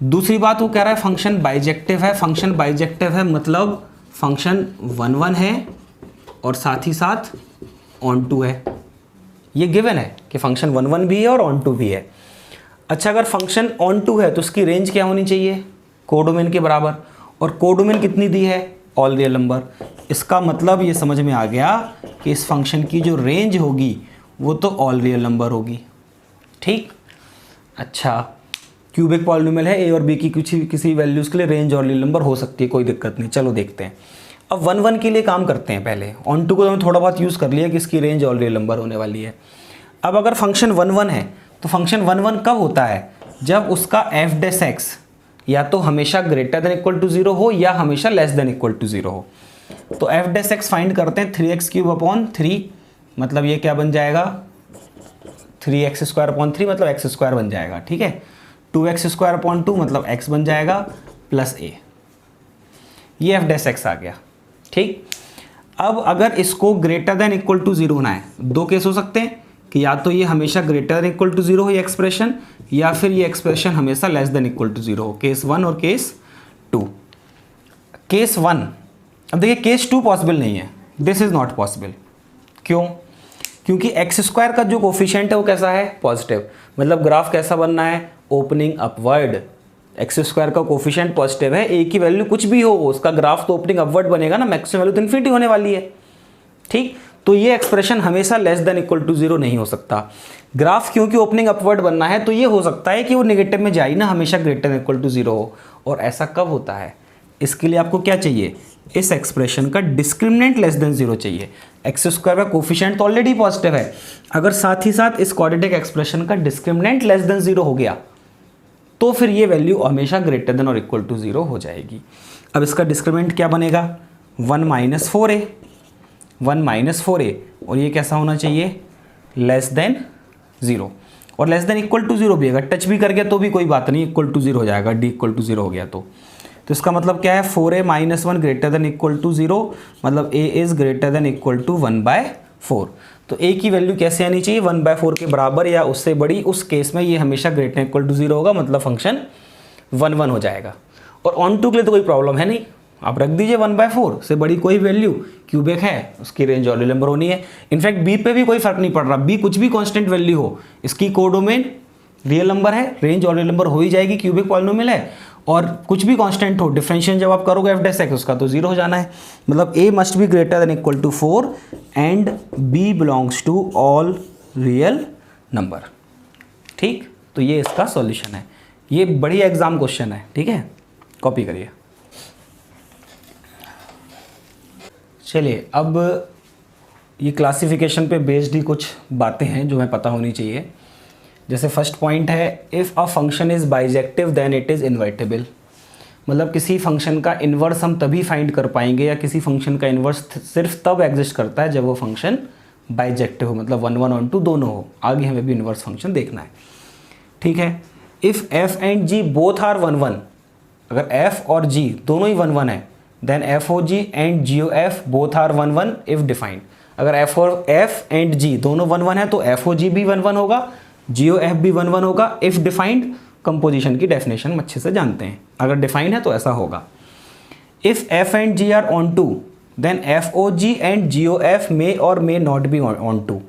दूसरी बात वो कह रहा है फंक्शन बाइजेक्टिव है। फंक्शन बाइजेक्टिव है मतलब फंक्शन 1 1 है और साथ ही साथ ऑन टू है। ये गिवन है कि फंक्शन 1 1 भी है और ऑन टू भी है। अच्छा, अगर फंक्शन ऑन टू है तो उसकी रेंज क्या होनी चाहिए, कोडोमेन के बराबर, और कोडोमेन कितनी दी है, ऑल रियल नंबर। इसका मतलब ये समझ में आ गया कि इस फंक्शन की जो रेंज होगी वो तो ऑल रियल नंबर होगी। ठीक, अच्छा, क्यूबिक पॉलिनोमियल है, ए और बी की किसी वैल्यूज़ के लिए रेंज ऑल रियल नंबर हो सकती है, कोई दिक्कत नहीं। चलो देखते हैं। अब 1 1 के लिए काम करते हैं। पहले ऑन टू को तो हमने थोड़ा बहुत यूज़ कर लिया कि इसकी रेंज ऑल रियल नंबर होने वाली है। अब अगर फंक्शन 1 1 है तो फंक्शन 1 1 कब होता है, जब उसका एफ डेस एक्स या तो हमेशा ग्रेटर देन इक्वल टू 0 हो या हमेशा लेस देन इक्वल टू 0 हो। तो एफ डेस एक्स फाइंड करते हैं 3x³ अपॉन 3, मतलब ये क्या बन जाएगा 3x² अपॉन 3 मतलब x² बन जाएगा। ठीक है, 2x² अपॉन 2 मतलब x बन जाएगा प्लस a। ये एफ डेस एक्स आ गया। ठीक, अब अगर इसको ग्रेटर देन इक्वल टू 0 होना है, दो केस हो सकते हैं कि या तो ये हमेशा ग्रेटर देन इक्वल टू 0 हो ये एक्सप्रेशन, या फिर ये एक्सप्रेशन हमेशा लेस देन इक्वल टू 0 हो। केस 1 और केस 2। केस 1, अब देखिए केस 2 पॉसिबल नहीं है, दिस इज नॉट पॉसिबल। क्यों? क्योंकि x² का जो कोफिशिएंट है वो कैसा है, पॉजिटिव, मतलब ग्राफ कैसा बनना है, ओपनिंग अपवर्ड। x² का कोफिशिएंट पॉजिटिव है, a की वैल्यू कुछ भी हो उसका ग्राफ तो ओपनिंग अपवर्ड बनेगा ना, मैक्सिमम वैल्यू तो इन्फिनिटी होने वाली है। ठीक, तो ये एक्सप्रेशन हमेशा लेस देन इक्वल टू 0 नहीं हो सकता। ग्राफ क्योंकि ओपनिंग अपवर्ड बनना है तो ये हो सकता है कि वो नेगेटिव में जाए ना, हमेशा ग्रेटर देन इक्वल टू 0 हो। और ऐसा कब होता है, इसके लिए आपको क्या चाहिए, इस एक्सप्रेशन का डिस्क्रिमिनेंट लेस देन 0 चाहिए। x² का कोफिशिएंट तो ऑलरेडी पॉजिटिव है, अगर साथ ही साथ इस क्वाड्रेटिक एक्सप्रेशन का डिस्क्रिमिनेंट लेस देन 0 हो गया तो फिर ये वैल्यू हमेशा ग्रेटर देन और इक्वल टू 0 हो जाएगी। अब इसका डिस्क्रिमिनेंट क्या बनेगा, 1 - 4a, 1 - 4a, और ये कैसा होना चाहिए, लेस देन 0, और लेस देन इक्वल टू 0 भी, अगर टच भी कर गया तो भी कोई बात नहीं, इक्वल टू 0 हो जाएगा, d इक्वल टू 0 हो गया तो इसका मतलब क्या है, 4a - 1 greater than equal to 0, मतलब a is greater than equal to 1/4। तो a की वैल्यू कैसे आनी चाहिए, 1/4 के बराबर या उससे बड़ी। उस केस में ये हमेशा ग्रेटर इक्वल टू 0 होगा, मतलब फंक्शन 1 1 हो जाएगा। और ऑन टू के लिए तो कोई प्रॉब्लम है नहीं, आप रख दीजिए 1/4 से बड़ी कोई वैल्यू, क्यूबिक है उसकी रेंज ऑल रियल नंबर होनी है। इनफैक्ट b पे भी कोई फर्क नहीं पड़ रहा, b कुछ भी कांस्टेंट वैल्यू हो, इसकी कोडोमेन रियल नंबर है, रेंज ऑल रियल नंबर हो ही जाएगी, क्यूबिक पॉलिनोमियल है। और कुछ भी कांस्टेंट हो, डिफरेंशिएशन जब आप करोगे एफ डेस एक्स उसका तो 0 हो जाना है, मतलब a must be greater than equal to 4 and b belongs to all real number. ठीक, तो ये इसका सॉल्यूशन है। ये बढ़िया एग्जाम क्वेश्चन है, ठीक है, कॉपी करिए। चलिए, अब ये क्लासिफिकेशन पे बेस्ड ही कुछ बातें हैं जो हमें पता होनी चाहिए। जैसे फर्स्ट पॉइंट है, if a function is bijective then it is invertible, मतलब किसी फंक्शन का इन्वर्स हम तभी फाइंड कर पाएंगे या किसी फंक्शन का इन्वर्स सिर्फ तब एग्जिस्ट करता है जब वो फंक्शन बाइजेक्टिव हो, मतलब 1 1 ऑन 2 दोनों हो। आगे हमें भी इन्वर्स फंक्शन देखना है, ठीक है। If f and g both are 1 1, अगर f और g दोनों ही 1 1 है, then FOG and GOF both are 1 1 if defined. अगर f एंड g दोनों 1 1 है तो FOG भी 1 1 होगा, GOF भी 1 1 होगा इफ डिफाइंड। कंपोजिशन की डेफिनेशन हम अच्छे से जानते हैं, अगर डिफाइंड है तो ऐसा होगा। If f and g are onto then FOG and GOF may और may not be onto,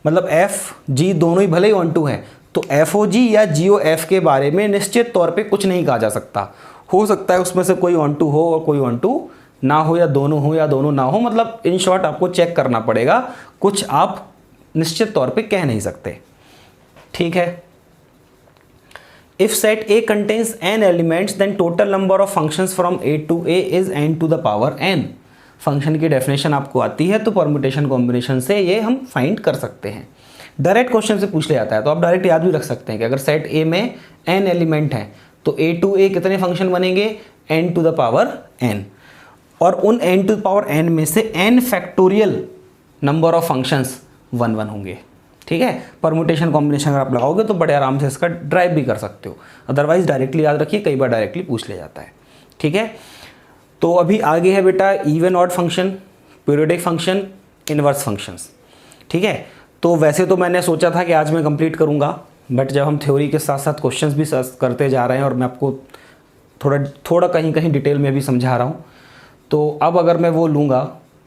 मतलब f g दोनों ही भले ही ऑन टू है तो FOG या GOF के बारे में निश्चित तौर पे कुछ नहीं कहा जा सकता। हो सकता है उसमें से कोई ऑन टू हो और कोई ऑन टू ना हो, या दोनों ना हो, मतलब इन शॉर्ट आपको चेक करना पड़ेगा, कुछ आप निश्चित तौर पे कह नहीं सकते, ठीक है। If set A contains n elements then total number of functions from A to A is n to the power n। Function की डेफिनेशन आपको आती है तो परम्यूटेशन कॉम्बिनेशन से ये हम फाइंड कर सकते हैं। डायरेक्ट क्वेश्चन से पूछ लिया जाता है तो आप डायरेक्ट याद भी रख सकते हैं कि अगर सेट A में n एलिमेंट हैं तो A to A कितने फंक्शन बनेंगे, n to the power n, और उन n to the power n में से n factorial number of functions 1 1 होंगे, ठीक है। परम्यूटेशन कॉम्बिनेशन अगर आप लगाओगे तो बड़े आराम से इसका ड्राइव भी कर सकते हो, अदरवाइज डायरेक्टली याद रखिए, कई बार डायरेक्टली पूछ लिया जाता है, ठीक है। तो अभी आगे है बेटा even odd function. Periodic function, inverse functions. ठीक है, तो वैसे तो मैंने सोचा था कि आज मैं कंप्लीट करूँगा, बट जब हम थ्योरी के साथ साथ क्वेश्चंस भी करते जा रहे हैं और मैं आपको थोड़ा कहीं कहीं डिटेल में भी समझा रहा हूँ, तो अब अगर मैं वो लूँगा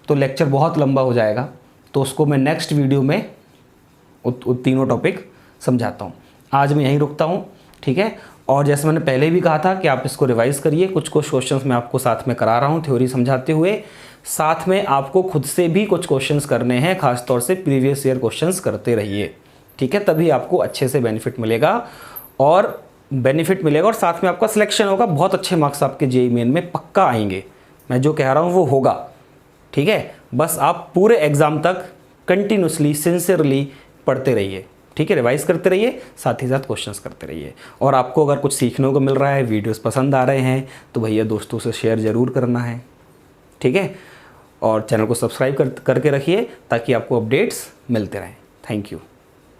तो लेक्चर बहुत लंबा हो जाएगा, तो उसको मैं नेक्स्ट वीडियो में तीनों टॉपिक समझाता हूँ। आज मैं यहीं रुकता हूँ, ठीक है। और जैसे मैंने पहले भी कहा था कि आप इसको रिवाइज़ करिए, कुछ क्वेश्चंस मैं आपको साथ में करा रहा हूँ थ्योरी समझाते हुए, साथ में आपको खुद से भी कुछ क्वेश्चंस करने हैं, खासतौर से प्रीवियस ईयर क्वेश्चंस करते रहिए, ठीक है। तभी आपको अच्छे से बेनिफिट मिलेगा और साथ में आपका सिलेक्शन होगा, बहुत अच्छे मार्क्स आपके जेईई मेन में पक्का आएंगे। मैं जो कह रहा हूँ वो होगा, ठीक है। बस आप पूरे एग्ज़ाम तक कंटिन्यूसली सिंसियरली पढ़ते रहिए, ठीक है, रिवाइज करते रहिए, साथ ही साथ क्वेश्चंस करते रहिए। और आपको अगर कुछ सीखने को मिल रहा है, वीडियोस पसंद आ रहे हैं, तो भैया दोस्तों से शेयर ज़रूर करना है, ठीक है। और चैनल को सब्सक्राइब करके रखिए ताकि आपको अपडेट्स मिलते रहें। Thank you.